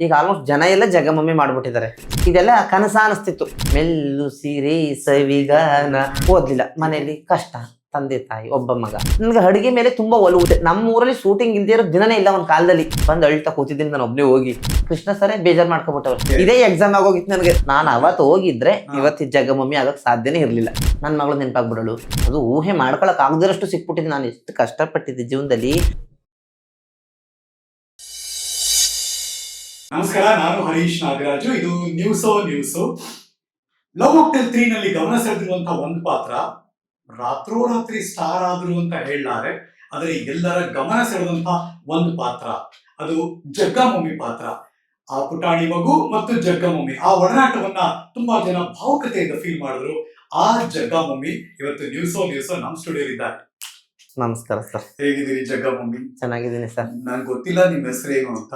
ಈಗ ಆಲ್ಮೋಸ್ಟ್ ಜನ ಎಲ್ಲ ಜಗಮಮ್ಮಿ ಮಾಡ್ಬಿಟ್ಟಿದ್ದಾರೆ. ಇದೆಲ್ಲ ಕನಸ ಅನಿಸ್ತಿತ್ತು. ಮೆಲ್ಲು ಸೀರೆ ಸವಿಗಾನ ಓದ್ಲಿಲ್ಲ, ಮನೆಯಲ್ಲಿ ಕಷ್ಟ, ತಂದೆ ತಾಯಿ, ಒಬ್ಬ ಮಗ. ನನ್ಗೆ ಅಡಿಗೆ ಮೇಲೆ ತುಂಬಾ ಒಲವು. ನಮ್ಮ ಊರಲ್ಲಿ ಶೂಟಿಂಗ್ ಇಲ್ದೇ ಇರೋ ದಿನನೇ ಇಲ್ಲ. ಒಂದ್ ಕಾಲದಲ್ಲಿ ಬಂದು ಅಳ್ತಾ ಕೂತಿದ್ದೀನಿ ನಾನು ಒಬ್ನೇ ಹೋಗಿ. ಕೃಷ್ಣ ಸರೇ ಬೇಜಾರ್ ಮಾಡ್ಕೊಬಿಟ್ಟವ್ರು. ಇದೇ ಎಕ್ಸಾಮ್ ಆಗೋಗಿತ್ತು ನನಗೆ. ನಾನು ಅವತ್ತು ಹೋಗಿದ್ರೆ ಇವತ್ತು ಜಗಮಮ್ಮಿ ಆಗಕ್ ಸಾಧ್ಯನೇ ಇರ್ಲಿಲ್ಲ. ನನ್ನ ಮಗಳು ನೆನಪಾಗ್ಬಿಡಳು. ಅದು ಊಹೆ ಮಾಡ್ಕೊಳಕ್ ಆಗದಿರಷ್ಟು ಸಿಕ್ಬಿಟ್ಟಿದ್ದೆ. ನಾನು ಎಷ್ಟು ಕಷ್ಟಪಟ್ಟಿದ್ದೆ ಜೀವನದಲ್ಲಿ. ನಮಸ್ಕಾರ, ನಾನು ಹರೀಶ್ ನಾಗರಾಜು. ಇದು ನ್ಯೂಸು. ಲವ್ ಮಾಕ್ಟೇಲ್ 3 ನಲ್ಲಿ ಗಮನ ಸೆಳೆದಿರುವಂತಹ ಒಂದು ಪಾತ್ರ ರಾತ್ರೋರಾತ್ರಿ ಸ್ಟಾರ್ ಆದ್ರು ಅಂತ ಹೇಳಲಾರೆ. ಆದರೆ ಎಲ್ಲರ ಗಮನ ಸೆಳೆದಂತಹ ಒಂದು ಪಾತ್ರ ಅದು ಜಗ್ಗಮಮ್ಮಿ ಪಾತ್ರ. ಆ ಪುಟಾಣಿ ಮಗು ಮತ್ತು ಜಗ್ಗಮಮ್ಮಿ ಆ ಒಡನಾಟವನ್ನ ತುಂಬಾ ಜನ ಭಾವುಕತೆಯಿಂದ ಫೀಲ್ ಮಾಡಿದ್ರು. ಆ ಜಗ್ಗಮಮ್ಮಿ ಇವತ್ತು ನ್ಯೂಸೋ ನಮ್ಮ ಸ್ಟುಡಿಯೋ ಇದ್ದಾರೆ. ನಮಸ್ಕಾರ ಸರ್. ಹೇಗಿದ್ದೀರಿ ಜಗ್ಗಮಮ್ಮಿ? ಚೆನ್ನಾಗಿದ್ದೀನಿ ಸರ್. ನನ್ಗೆ ಗೊತ್ತಿಲ್ಲ ನಿಮ್ಮ ಹೆಸರು ಏನು ಅಂತ.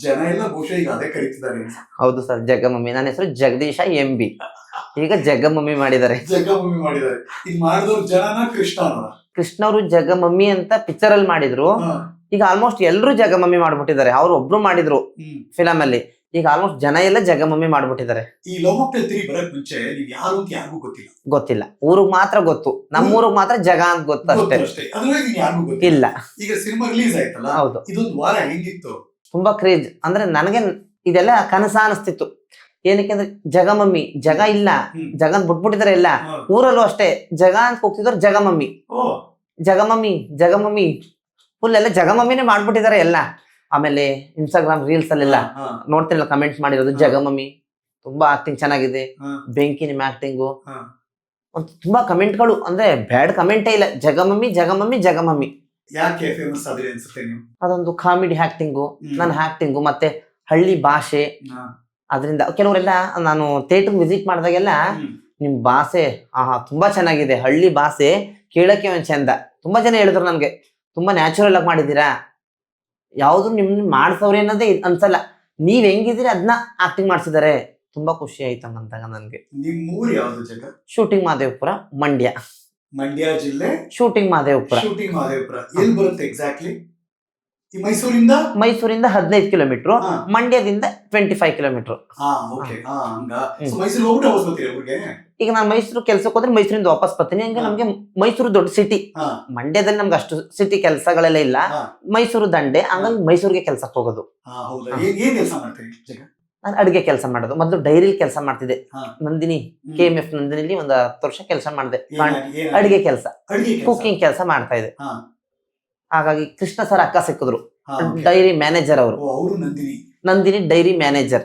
ಜನ ಎಲ್ಲ ಬಹುಶಃ ಈಗ ಅದೇ ಕರೀತಿದ್ದಾರೆ. ಹೌದು ಸರ್, ಜಗ್ಗಮಮ್ಮಿ. ನನ್ನ ಹೆಸರು ಜಗದೀಶ MB. ಈಗ ಜಗ್ಗಮಮ್ಮಿ ಮಾಡಿದ್ದಾರೆ. ಜಗ್ಗಮಮ್ಮಿ ಮಾಡಿದ್ದಾರೆ. ಈಗ ಮಾಡಿದವ್ರು ಜನನ ಕೃಷ್ಣ ಅವರು ಜಗ್ಗಮಮ್ಮಿ ಅಂತ ಪಿಕ್ಚರ್ ಅಲ್ಲಿ ಮಾಡಿದ್ರು. ಈಗ ಆಲ್ಮೋಸ್ಟ್ ಎಲ್ಲರೂ ಜಗ್ಗಮಮ್ಮಿ ಮಾಡ್ಬಿಟ್ಟಿದ್ದಾರೆ. ಅವ್ರು ಒಬ್ರು ಮಾಡಿದ್ರು ಫಿಲಮ್ ಅಲ್ಲಿ. ಈಗ ಆಲ್ಮೋಸ್ಟ್ ಜನ ಎಲ್ಲ ಜಗ್ಗಮಮ್ಮಿ ಮಾಡ್ಬಿಟ್ಟಿದ್ದಾರೆ. ಈ ಲವ್ ಮಾಕ್ಟೇಲ್ 3 ಬರಕ್ ಮುಂಚೆ ನೀವು ಯಾರು ಅಂತ ಯಾರಿಗೂ ಗೊತ್ತಿಲ್ಲ. ಊರಿಗೆ ಮಾತ್ರ ಗೊತ್ತು. ನಮ್ಮೂರಿಗೆ ಮಾತ್ರ ಜಗ ಅಂತ ಗೊತ್ತು ಅಷ್ಟೇ. ಇಲ್ಲ. ಈಗ ಸಿನಿಮಾ ರಿಲೀಸ್ ಆಯ್ತಲ್ಲ, ಹೌದು. ಇದೊಂದು ವಾರ ಹೆಂಗಿತ್ತು? ತುಂಬಾ ಕ್ರೇಜ್. ಅಂದ್ರೆ ನನಗೆ ಇದೆಲ್ಲ ಕನಸ ಅನಿಸ್ತಿತ್ತು. ಏನಕ್ಕೆ ಜಗಮಮ್ಮಿ, ಜಗ ಇಲ್ಲ, ಜಗನ್ ಬಿಟ್ಬಿಟ್ಟಿದ್ದಾರೆ ಎಲ್ಲ. ಊರಲ್ಲೂ ಅಷ್ಟೇ ಜಗ ಅಂತ ಹೋಗ್ತಿದ್ರು. ಜಗಮಮ್ಮಿ ಫುಲ್ ಎಲ್ಲ ಜಗಮಮ್ಮಿನೇ ಮಾಡ್ಬಿಟ್ಟಿದ್ದಾರೆ ಎಲ್ಲ. ಆಮೇಲೆ ಇನ್ಸ್ಟಾಗ್ರಾಮ್ ರೀಲ್ಸ್ ಅಲ್ಲೆಲ್ಲ ನೋಡ್ತಿರಲ್ಲ, ಕಮೆಂಟ್ಸ್ ಮಾಡಿರೋದು ಜಗಮಮ್ಮಿ ತುಂಬಾ ಆಕ್ಟಿಂಗ್ ಚೆನ್ನಾಗಿದೆ, ಬೆಂಕಿ ನಿಮ್ ಆಕ್ಟಿಂಗು ಅಂತ ತುಂಬಾ ಕಮೆಂಟ್ಗಳು. ಅಂದ್ರೆ ಬ್ಯಾಡ್ ಕಮೆಂಟೇ ಇಲ್ಲ. ಜಗಮಮ್ಮಿ. ಯಾಕೆ ಫೇಮಸ್ ಆದ್ರೆ ಅನ್ಸುತ್ತೆ ನೀವು? ಅದೊಂದು ಕಾಮಿಡಿ ಆಕ್ಟಿಂಗು, ನನ್ನ ಆಕ್ಟಿಂಗು, ಮತ್ತೆ ಹಳ್ಳಿ ಭಾಷೆ. ಅದರಿಂದ ಕೆಲವರೆಲ್ಲ ನಾನು ಥಿಯೇಟರ್ ವಿಸಿಟ್ ಮಾಡಿದಾಗೆಲ್ಲ ನಿಮ್ ಭಾಷೆ ತುಂಬಾ ಚೆನ್ನಾಗಿದೆ, ಹಳ್ಳಿ ಭಾಷೆ ಕೇಳಕ್ಕೆ ಒಂದ್ ಚಂದ. ತುಂಬಾ ಜನ ಹೇಳಿದ್ರು ನನ್ಗೆ, ತುಂಬಾ ನ್ಯಾಚುರಲ್ ಆಗಿ ಮಾಡಿದೀರಾ, ಯಾವ್ದು ನಿಮ್ ಮಾಡ್ಸವ್ರೆ ಅನ್ನೋದೇ ಅನ್ಸಲ್ಲ, ನೀವ್ ಹೆಂಗಿದ್ದೀರಿ ಅದನ್ನ ಆಕ್ಟಿಂಗ್ ಮಾಡ್ಸಿದಾರೆ. ತುಂಬಾ ಖುಷಿ ಆಯ್ತು ಹಂಗಂತಾಗ ನನ್ಗೆ. ನಿಮ್ಮೂರು ಯಾವ್ದು ಜಗ? ಶೂಟಿಂಗ್ ಮಹದೇವಪುರ, ಮಂಡ್ಯ ಜಿಲ್ಲೆ. ಶೂಟಿಂಗ್ ಮಹದೇವಪುರ. ಎಲ್ಲಿ ಬರುತ್ತೆ ಎಕ್ಸಾಕ್ಟ್ಲಿ? ಮೈಸೂರಿಂದ 15 ಕಿಲೋಮೀಟರ್, ಮಂಡ್ಯದಿಂದ 25 ಕಿಲೋಮೀಟರ್. ಈಗ ನಾನು ಮೈಸೂರು ಕೆಲ್ಸಕ್ಕೆ ಹೋದ್ರೆ ಮೈಸೂರಿಂದ ವಾಪಸ್ ಬರ್ತೀನಿ. ಹಂಗೆ ನಮ್ಗೆ ಮೈಸೂರು ದೊಡ್ಡ ಸಿಟಿ. ಮಂಡ್ಯದಲ್ಲಿ ನಮ್ಗೆ ಅಷ್ಟು ಸಿಟಿ ಕೆಲಸಗಳೆಲ್ಲ ಇಲ್ಲ. ಮೈಸೂರು ದಂಡೆ, ಹಂಗಾಗಿ ಮೈಸೂರಿಗೆ ಕೆಲ್ಸಕ್ಕೆ ಹೋಗೋದು. ನಾನು ಅಡುಗೆ ಕೆಲಸ ಮಾಡೋದು. ಮೊದಲು ಡೈರಿಲಿ ಕೆಲಸ ಮಾಡ್ತಿದ್ದೆ. ನಂದಿನಿ KMF ನಂದಿನಿಲಿ ಒಂದು 10 ವರ್ಷ ಕೆಲಸ ಮಾಡಿದೆ. ಅಡುಗೆ ಕೆಲಸ, ಕುಕಿಂಗ್ ಕೆಲಸ ಮಾಡ್ತಾ ಇದ್ದೆ. ಹಾಗಾಗಿ ಕೃಷ್ಣ ಸರ್ ಅಕ್ಕ ಸಿಕ್ಕಿದ್ರು, ಡೈರಿ ಮ್ಯಾನೇಜರ್ ಅವರು. Nandini dairy manager.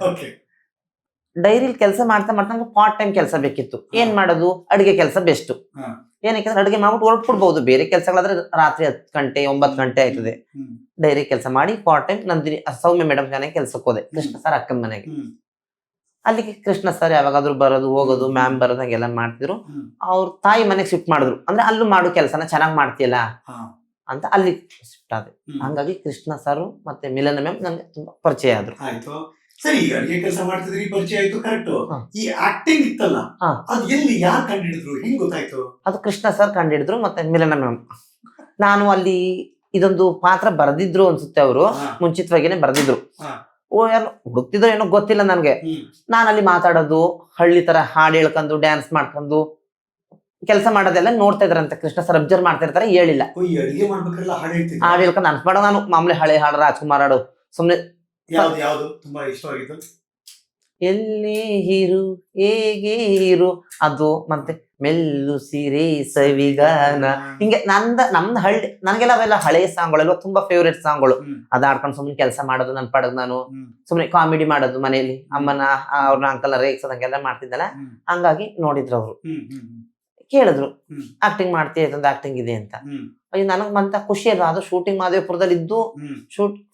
ಡೈರಿಲಿ ಕೆಲಸ ಮಾಡ್ತಾ ನಂಗೆ ಪಾರ್ಟ್ ಟೈಮ್ ಕೆಲಸ ಬೇಕಿತ್ತು. ಏನ್ ಮಾಡೋದು? ಅಡುಗೆ ಕೆಲಸ ಬೆಸ್ಟ್. ಏನಕ್ಕೆ ಅಡುಗೆ ಮಾಡ್ಬಿಟ್ಟು ಹೊರಟ್ಬಿಡ್ಬಹುದು. ಬೇರೆ ಕೆಲಸಗಳಾದ್ರೆ ರಾತ್ರಿ 10 ಗಂಟೆ 9 ಗಂಟೆ ಆಯ್ತದೆ. ಡೈರಿ ಕೆಲಸ ಮಾಡಿ ಪಾರ್ಟ್ ಟೈಮ್ ನಂದಿನಿ ಸೌಮ್ಯ ಮೇಡಮ್ ಮನೆಗೆ ಕೆಲ್ಸಕ್ಕೆ ಹೋದೆ, ಕೃಷ್ಣ ಸರ್ ಅಕ್ಕನ ಮನೆಗೆ. ಅಲ್ಲಿಗೆ ಕೃಷ್ಣ ಸರ್ ಯಾವಾಗಾದ್ರೂ ಬರೋದು ಹೋಗೋದು, ಮ್ಯಾಮ್ ಬರೋದು, ಹಂಗೆಲ್ಲ ಮಾಡ್ತಿದ್ರು. ಅವ್ರ ತಾಯಿ ಮನೆಗೆ ಶಿಫ್ಟ್ ಮಾಡಿದ್ರು. ಅಂದ್ರೆ ಅಲ್ಲೂ ಮಾಡೋ ಕೆಲಸನ ಚೆನ್ನಾಗ್ ಮಾಡ್ತೀಯಲ್ಲ ಅಂತ ಅಲ್ಲಿ ಶಿಫ್ಟ್ ಆದೆ. ಹಂಗಾಗಿ ಕೃಷ್ಣ ಸರ್ ಮತ್ತೆ ಮಿಲನ ಮ್ಯಾಮ್ ನನ್ಗೆ ತುಂಬಾ ಪರಿಚಯ ಆದ್ರು. ಸರಿ, ಅಡಿಗೆ ಕೆಲಸ ಮಾಡ್ತಿದ್ರಿ, ಪರಿಚಯ ಆಯ್ತು, ಕರೆಕ್ಟ್. ಈ ಆಕ್ಟಿಂಗ್ ಇತ್ತಲ್ಲ, ಅದು ಎಲ್ಲಿ ಯಾರು ಕಂಡಿಡಿದ್ರು, ಹೆಂಗ್ ಗೊತ್ತಾಯ್ತು? ಅದು ಕೃಷ್ಣ ಸರ್ ಕಂಡಿಡಿದ್ರು, ಮತ್ತೆ ಮಿಲನ ಮ್ಯಾಮ್. ನಾನು ಅಲ್ಲಿ ಇದೊಂದು ಪಾತ್ರ ಬರೆದಿದ್ರು ಅನ್ಸುತ್ತೆ, ಅವರು ಮುಂಚಿತವಾಗಿನೇ ಬರೆದಿದ್ರು. ಯಾರು ಹುಡುಕ್ತಿದ್ರು ಏನೋ ಗೊತ್ತಿಲ್ಲ ನನ್ಗೆ. ನಾನು ಅಲ್ಲಿ ಮಾತಾಡೋದು, ಹಳ್ಳಿ ತರ ಹಾಡು ಹೇಳ್ಕೊಂಡು ಡ್ಯಾನ್ಸ್ ಮಾಡ್ಕೊಂಡು ಕೆಲಸ ಮಾಡೋದೆಲ್ಲ ನೋಡ್ತಾ ಇದ್ರಂತೆ. ಕೃಷ್ಣ ಸರ್ ಅಬ್ಸರ್ವ್ ಮಾಡ್ತಾ ಇರ್ತಾರೆ, ಹೇಳಿಲ್ಲ. ಹಾಡು ಹೇಳ್ಕೊಂಡು ಅನ್ಸ್ ಮಾಡೋ. ನಾನು ಮಾಮೂಲಿ ಹಳೆ ಹಾಡು, ರಾಜ್ಕುಮಾರ್ ಹಾಡು, ಸುಮ್ನೆ ತುಂಬಾ ಇಷ್ಟವಾಗಿತ್ತು. ಎಲ್ಲಿ ಹೀರು ಹೇಗೆ ಹೀರು ಅದು, ಮತ್ತೆ ಮೆಲ್ಲು ಸೀರೆ ಸವಿಗಾನ, ಹಿಂಗೆ ನಮ್ದು ಹಳ್ಳಿ. ನನಗೆಲ್ಲ ಅವೆಲ್ಲ ಹಳೆಯ ಸಾಂಗ್ಗಳೆಲ್ಲ ತುಂಬಾ ಫೇವ್ರೇಟ್ ಸಾಂಗ್ಗಳು. ಅದ್ ಆಡ್ಕೊಂಡು ಸುಮ್ನೆ ಕೆಲಸ ಮಾಡೋದು, ನನ್ ಪಡಗ್ ನಾನು ಸುಮ್ನೆ ಕಾಮಿಡಿ ಮಾಡೋದು, ಮನೇಲಿ ಅಮ್ಮನ ಅವ್ರನ್ನ ಅಂಕಲ್ನ ರೇಗ್ಸೋದಂಗೆಲ್ಲ ಮಾಡ್ತಿದ್ದಲ್ಲ. ಹಂಗಾಗಿ ನೋಡಿದ್ರು ಅವರು, ಕೇಳಿದ್ರು ಆಕ್ಟಿಂಗ್ ಮಾಡ್ತೀಯ, ಆಕ್ಟಿಂಗ್ ಇದೆ ಅಂತ. ಅಯ್ಯೋ ನನಗ್ ಮಂತ ಖುಷಿ ಅಲ್ವಾ. ಅದು ಶೂಟಿಂಗ್ ಮಹದೇವಪುರದಲ್ಲಿ ಇದ್ದು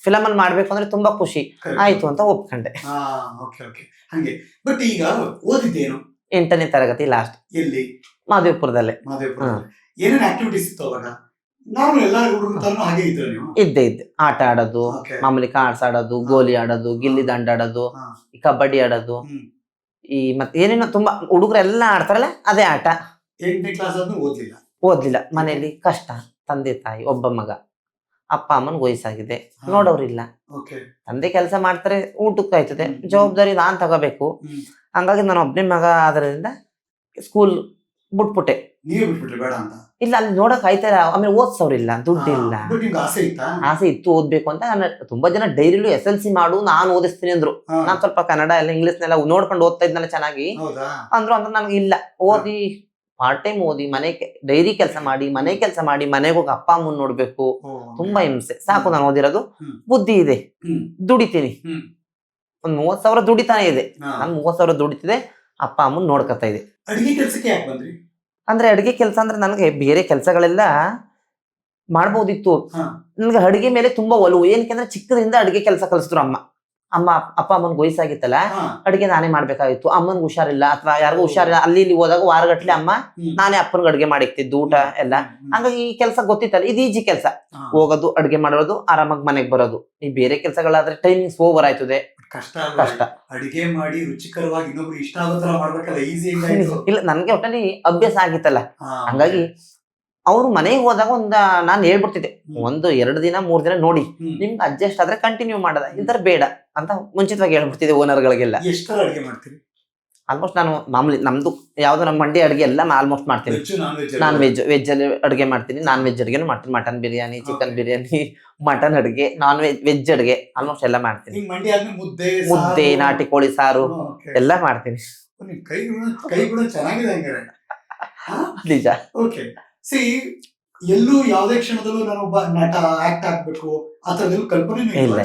ಫಿಲಮ್ ಅಲ್ಲಿ ಮಾಡ್ಬೇಕು ಅಂದ್ರೆ ತುಂಬಾ ಖುಷಿ ಆಯ್ತು ಅಂತ ಒಪ್ಕೊಂಡೆ. ಬಟ್ ಈಗ ಓದಿದ್ದೇನು? 8ನೇ ತರಗತಿ ಲಾಸ್ಟ್. ಎಲ್ಲಿ? ಮಹದೇವಪುರದಲ್ಲೇ. ಏನೇನು ಆಕ್ಟಿವಿಟೀಸ್ ಇತ್ತು ಅವಾಗ? ಇದ್ದೆ ಆಟ ಆಡೋದು, ಮಾಮೂಲಿ ಕಾರ್ಡ್ಸ್ ಆಡೋದು, ಗೋಲಿ ಆಡೋದು, ಗಿಲ್ಲಿ ದಂಡ ಆಡೋದು, ಕಬಡ್ಡಿ ಆಡೋದು, ಈ ಮತ್ತೆ ಏನೇನೋ ತುಂಬಾ ಹುಡುಗರೆಲ್ಲ ಆಡ್ತಾರಲ್ಲ ಅದೇ ಆಟ. 8ನೇ ಕ್ಲಾಸ್ ಆದ್ರೂ ಓದ್ಲಿಲ್ಲ. ಮನೆಯಲ್ಲಿ ಕಷ್ಟ, ತಂದೆ ತಾಯಿ, ಒಬ್ಬ ಮಗ. ಅಪ್ಪ ಅಮ್ಮನ್ ವಯಸ್ಸಾಗಿದೆ, ನೋಡೋರಿಲ್ಲ. ಓಕೆ. ತಂದೆ ಕೆಲಸ ಮಾಡ್ತಾರೆ, ಊಟಕ್ಕೆ ಆಯ್ತದೆ, ಜವಾಬ್ದಾರಿ ನಾನ್ ತಗೋಬೇಕು. ಹಂಗಾಗಿ ನಾನು ಒಬ್ಬನೇ ಮಗ ಆದ್ರಿಂದ ಸ್ಕೂಲ್ ಬಿಟ್ಬಿಟ್ಟೆ. ನೀವೇ ಬಿಟ್ಬಿಟ್ರಿ ಬೇಡ ಅಂತ? ಇಲ್ಲ, ಅಲ್ಲಿ ನೋಡಕ್ ಆಯ್ತಾರ, ಆಮೇಲೆ ಓದ್ಸವ್ರಿಲ್ಲ, ದುಡ್ಡಿಲ್ಲ. ನಿಮ್ಗೆ ಆಸೆ ಇತ್ತಾ? ಆಸೆ ಇತ್ತು ಓದ್ಬೇಕು ಅಂತ. ನಾನು ತುಂಬಾ ಜನ ಡೈರಿಲು SLC ಮಾಡು, ನಾನು ಓದಿಸ್ತೀನಿ ಅಂದ್ರು. ನಾನ್ ಸ್ವಲ್ಪ ಕನ್ನಡ ಎಲ್ಲ ಇಂಗ್ಲಿಷ್ನೆಲ್ಲ ನೋಡ್ಕೊಂಡು ಓದ್ತಾ ಇದ್ನಲ್ಲ ಚೆನ್ನಾಗಿ ಅಂದ್ರು. ಅಂದ್ರೆ ನನ್ಗೆ ಇಲ್ಲ, ಓದಿ ಪಾರ್ಟ್ ಟೈಮ್ ಓದಿ, ಮನೆ ಡೈರಿ ಕೆಲಸ ಮಾಡಿ, ಮನೆ ಕೆಲಸ ಮಾಡಿ, ಮನೆಗೆ ಹೋಗಿ ಅಪ್ಪ ಅಮ್ಮನ್ ನೋಡ್ಬೇಕು, ತುಂಬಾ ಹಿಂಸೆ. ಸಾಕು, ನಾನು ಓದಿರೋದು, ಬುದ್ಧಿ ಇದೆ, ದುಡಿತೀನಿ. ಒಂದ್ 30,000 ದುಡಿತಾನೆ ಇದೆ. ನಾನು 30,000 ದುಡಿತಿದೆ, ಅಪ್ಪ ಅಮ್ಮನ್ ನೋಡ್ಕೊತಾ ಇದೆ. ಅಡಿಗೆ ಕೆಲಸಕ್ಕೆ ಯಾಕೆ ಬಂದ್ರಿ? ಅಂದ್ರೆ ಅಡಿಗೆ ಕೆಲಸ ಅಂದ್ರೆ ನನಗೆ ಬೇರೆ ಕೆಲಸಗಳೆಲ್ಲ ಮಾಡ್ಬೋದಿತ್ತು. ನನ್ಗೆ ಅಡಿಗೆ ಮೇಲೆ ತುಂಬಾ ಒಲವು. ಏನಕ್ಕೆ ಅಂದ್ರೆ ಚಿಕ್ಕದ್ರಿಂದ ಅಡಿಗೆ ಕೆಲಸ ಕಲಿಸಿದ್ರು ಅಮ್ಮ. ಅಪ್ಪ ಅಮ್ಮನ್ಗೆ ವಯಸ್ಸಾಗಿತ್ತಲ್ಲ, ಅಡಿಗೆ ನಾನೇ ಮಾಡ್ಬೇಕಾಗಿತ್ತು. ಅಮ್ಮನ್ಗೆ ಹುಷಾರಿಲ್ಲ ಅಥವಾ ಯಾರಿಗೂ ಹುಷಾರಿಲ್ಲ, ಅಲ್ಲಿ ಇಲ್ಲಿ ಹೋದಾಗ ವಾರಗಟ್ಲೆ ಅಮ್ಮ ನಾನೇ ಅಪ್ಪನ್ಗೆ ಅಡಿಗೆ ಮಾಡಿಕ್ತಿದ್ದು, ಊಟ ಎಲ್ಲ. ಹಂಗಾಗಿ ಈ ಕೆಲಸ ಗೊತ್ತಿತ್ತಲ್ಲ, ಇದು ಈಜಿ ಕೆಲಸ. ಹೋಗೋದು, ಅಡಿಗೆ ಮಾಡೋದು, ಆರಾಮಾಗಿ ಮನೆಗೆ ಬರೋದು. ಈ ಬೇರೆ ಕೆಲಸಗಳಾದ್ರೆ ಟೈಮಿಂಗ್ಸ್ ಓವರ್ ಆಯ್ತದೆ, ಕಷ್ಟ. ಅಡಿಗೆ ಮಾಡಿ ರುಚಿಕರವಾಗಿ ಇನ್ನೊಬ್ರು ಇಷ್ಟ ಆಗೋ ತರ ಮಾಡ್ಬೇಕಲ್ಲ, ಈಸಿ ಇಲ್ಲ, ನನ್ಗೆ ಒಟ್ಟಲ್ಲಿ ಅಭ್ಯಾಸ ಆಗಿತ್ತಲ್ಲ. ಹಂಗಾಗಿ ಅವ್ರು ಮನೆಗೆ ಹೋದಾಗ ನಾನ್ ಹೇಳ್ಬಿಡ್ತಿದ್ದೆ, 1-2 ದಿನ 3 ದಿನ ನೋಡಿ, ನಿಮ್ಗೆ ಅಡ್ಜಸ್ಟ್ ಆದ್ರೆ ಕಂಟಿನ್ಯೂ ಮಾಡದ, ಇದ್ರ ಬೇಡ ಅಂತ ಮುಂಚಿತವಾಗಿ ಹೇಳ್ಬಿಡ್ತಿದ್ದೆ ಓನರ್ಗಳಿಗೆಲ್ಲ. ಎಷ್ಟು ಅಡಿಗೆ ಮಾಡ್ತೀರಿ? ಆಲ್ಮೋಸ್ಟ್ ನಾನು ಮಾಮೂಲಿ ನಮ್ದು ಯಾವ್ದು ನಮ್ಮ ಮಂಡಿ ಅಡಿಗೆ ಎಲ್ಲ ಆಲ್ಮೋಸ್ಟ್ ಮಾಡ್ತೀನಿ. ನಾನ್ ವೆಜ್ ಅಲ್ಲಿ ಅಡಿಗೆ ಮಾಡ್ತೀನಿ, ನಾನ್ ವೆಜ್ ಅಡಿಗೆನೂ ಮಾಡ್ತೀನಿ. Mutton biryani, chicken biryani, mutton ಅಡಿಗೆ, ನಾನ್ ವೆಜ್ ಅಡಿಗೆ ಆಲ್ಮೋಸ್ಟ್ ಎಲ್ಲ ಮಾಡ್ತೀನಿ. ಮುದ್ದೆ, ನಾಟಿ ಕೋಳಿ ಸಾರು ಎಲ್ಲ ಮಾಡ್ತೀನಿ. ನಿಜ. ಸಿ ಎಲ್ಲೂ ಯಾವುದೇ ಕ್ಷಣದಲ್ಲೂ ನಾನೊಬ್ಬ ನಟ ಆಕ್ಟ್ ಆಗ್ಬೇಕು ಆ ತರದಲ್ಲೂ ಕಲ್ಪನೆ ಇಲ್ಲ.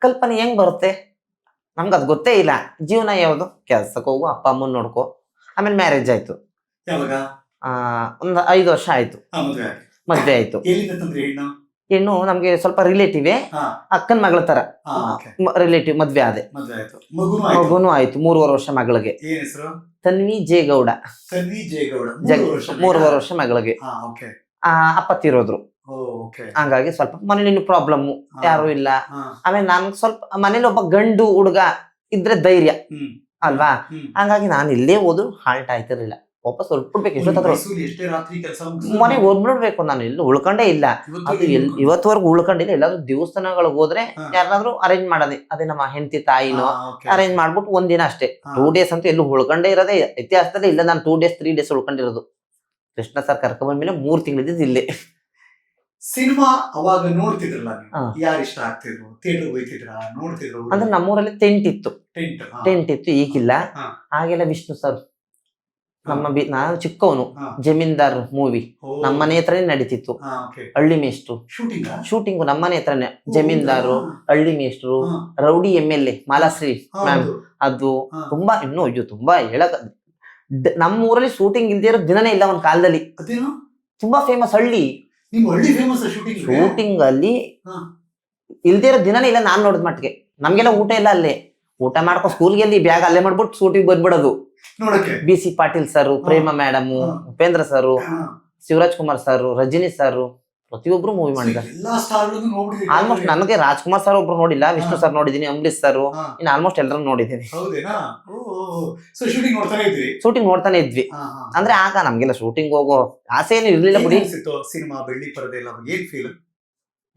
ಕಲ್ಪನೆ ಹೆಂಗ್ ಬರುತ್ತೆ ನಮ್ಗೆ, ಅದು ಗೊತ್ತೇ ಇಲ್ಲ. ಜೀವನ ಯಾವ್ದು, ಕೆಲ್ಸಕ್ಕೆ ಹೋಗು, ಅಪ್ಪ ಅಮ್ಮನ್ ನೋಡ್ಕೊ. ಆಮೇಲೆ ಮ್ಯಾರೇಜ್ ಆಯ್ತು. ಯಾವಾಗ? ಒಂದು 5 ವರ್ಷ ಆಯ್ತು, ಮದ್ವೆ ಆಯ್ತು. ಹೆಣ್ಣು ನಮ್ಗೆ ಸ್ವಲ್ಪ ರಿಲೇಟಿವ್, ಅಕ್ಕನ ಮಗಳ ತರ ರಿಲೇಟಿವ್. ಮದ್ವೆ ಆದೆ, ಮಗುನು ಆಯ್ತು. 3.5 ವರ್ಷ ಮಗಳಿಗೆ. ತನ್ವಿ ಜೆ ಗೌಡ. 3.5 ವರ್ಷ ಮಗಳಿಗೆ. ಅಪ್ಪ ತೀರೋದ್ರು. ಹಂಗಾಗಿ ಸ್ವಲ್ಪ ಮನೇಲಿ ಪ್ರಾಬ್ಲಮ್, ಯಾರು ಇಲ್ಲ. ಆಮೇಲೆ ನಾನು ಸ್ವಲ್ಪ ಮನೇಲಿ ಒಬ್ಬ ಗಂಡು ಹುಡುಗ ಇದ್ರೆ ಧೈರ್ಯ ಅಲ್ವಾ. ಹಂಗಾಗಿ ನಾನು ಇಲ್ಲೇ ಹೋದ್ರು ಹಾಲ್ಟ್ ಆಯ್ತಿರ್ಲಿಲ್ಲ. ವಾಪಸ್ ಹೊರಟ್ಬಿಡ್ಬೇಕು. ಎಷ್ಟೊತ್ತಾದ್ರು ಮನೆಗೆ ಹೋಗ್ಬಿಡ್ಬೇಕು. ನಾನು ಎಲ್ಲೂ ಉಳ್ಕೊಂಡೇ ಇಲ್ಲ. ಅದು ಇವತ್ತವರೆಗೂ ಉಳ್ಕೊಂಡಿಲ್ಲ. ಎಲ್ಲಾದ್ರೂ ದೇವಸ್ಥಾನಗಳಿಗೆ ಹೋದ್ರೆ ಯಾರಾದ್ರೂ ಅರೇಂಜ್ ಮಾಡೋದೆ, ಅದೇ ನಮ್ಮ ಹೆಂಡತಿ ತಾಯಿನೋ ಅರೇಂಜ್ ಮಾಡ್ಬಿಟ್ಟು 1 ದಿನ ಅಷ್ಟೇ. 2 ಡೇಸ್ ಅಂತೂ ಎಲ್ಲೂ ಉಳ್ಕೊಂಡೇ ಇರೋದೇ ಇತಿಹಾಸದಲ್ಲಿ ಇಲ್ಲ. ನಾನು 2 ಡೇಸ್ 3 ಡೇಸ್ ಉಳ್ಕೊಂಡಿರೋದು. ಕೃಷ್ಣ ಸರ್ ಕರ್ಕೊಂಡ್ಬಂದ್ಮೇಲೆ 3 ತಿಂಗಳಿದ್ದು ಇಲ್ಲೇ. ಸಿನಿಮಾ ಅವಾಗ ನೋಡ್ತಿದ್ರಲ್ಲ, ಯಾರು ಇಷ್ಟ ಆಗ್ತಿದ್ರು? ಥಿಯೇಟರ್ ಹೋಗ್ತಿದ್ರ, ನೋಡ್ತಿದ್ರು? ಅಂದ್ರೆ ನಮ್ಮೂರಲ್ಲಿ ಟೆಂಟ್ ಇತ್ತು. ಈಗಿಲ್ಲ. ಆಗೆಲ್ಲ ವಿಷ್ಣು ಸರ್, ನಾನು ಚಿಕ್ಕವನು, ಜಮೀನ್ದಾರ್ ಮೂವಿ ನಮ್ಮನೆ ಹತ್ರನೇ ನಡೀತಿತ್ತು. ಹಳ್ಳಿ ಮೇಷ್ಟ್ರು ಶೂಟಿಂಗು ನಮ್ಮನೆ ಹತ್ರನೇ. ಜಮೀನ್ದಾರು, ಹಳ್ಳಿ ಮೇಷ್ಟ್ರು, ರೌಡಿ MLA ಮಾಲಾಶ್ರೀ ಮ್ಯಾಮ್, ಅದು ತುಂಬಾ ಇನ್ನೂ ತುಂಬಾ ಹೇಳಕ್. ನಮ್ಮ ಊರಲ್ಲಿ ಶೂಟಿಂಗ್ ಇಲ್ದೇ ಇರೋ ದಿನನೇ ಇಲ್ಲ ಒಂದ್ ಕಾಲದಲ್ಲಿ. ತುಂಬಾ ಫೇಮಸ್ ಹಳ್ಳಿ. ಶೂಟಿಂಗ್ ಅಲ್ಲಿ ಇಲ್ದೇ ಇರೋ ದಿನನೇ ಇಲ್ಲ ನಾನ್ ನೋಡಿದ ಮಟ್ಟಿಗೆ. ನಮ್ಗೆಲ್ಲ ಊಟ ಇಲ್ಲ ಅಲ್ಲೇ. ಊಟ ಮಾಡ್ಕೊ ಸ್ಕೂಲ್ಗೆ ಅಲ್ಲಿ ಬ್ಯಾಗ್ ಅಲ್ಲೇ ಮಾಡ್ಬಿಟ್ಟು ಶೂಟಿಂಗ್ ಬಂದ್ಬಿಡೋದು. BC Patil sir, Prema madam, Upendra sir, Shivaraj Kumar sir, Rajini sir, ಪ್ರತಿಯೊಬ್ರು ಮೂವಿ ಮಾಡಿದ್ದಾರೆ. ಆಲ್ಮೋಸ್ಟ್ ನನಗೆ ರಾಜ್ಕುಮಾರ್ ಸರ್ ಒಬ್ರು ನೋಡಿಲ್ಲ, ವಿಷ್ಣು ಸರ್ ನೋಡಿದೀನಿ, ಅಂಬರೀಶ್ ಸರ್, ಇನ್ನು ಆಲ್ಮೋಸ್ಟ್ ಎಲ್ಲರೂ ನೋಡಿದೀನಿ. ಶೂಟಿಂಗ್ ನೋಡ್ತಾನೆ ಇದ್ವಿ. ಅಂದ್ರೆ ಆಗ ನಮ್ಗೆಲ್ಲ ಶೂಟಿಂಗ್ ಹೋಗೋ ಆಸೆ ಏನು ಇರ್ಲಿಲ್ಲ ಬಿಡಿ. ಸಿನಿಮಾ ಬೆಳ್ಳಿ ಪರದೆ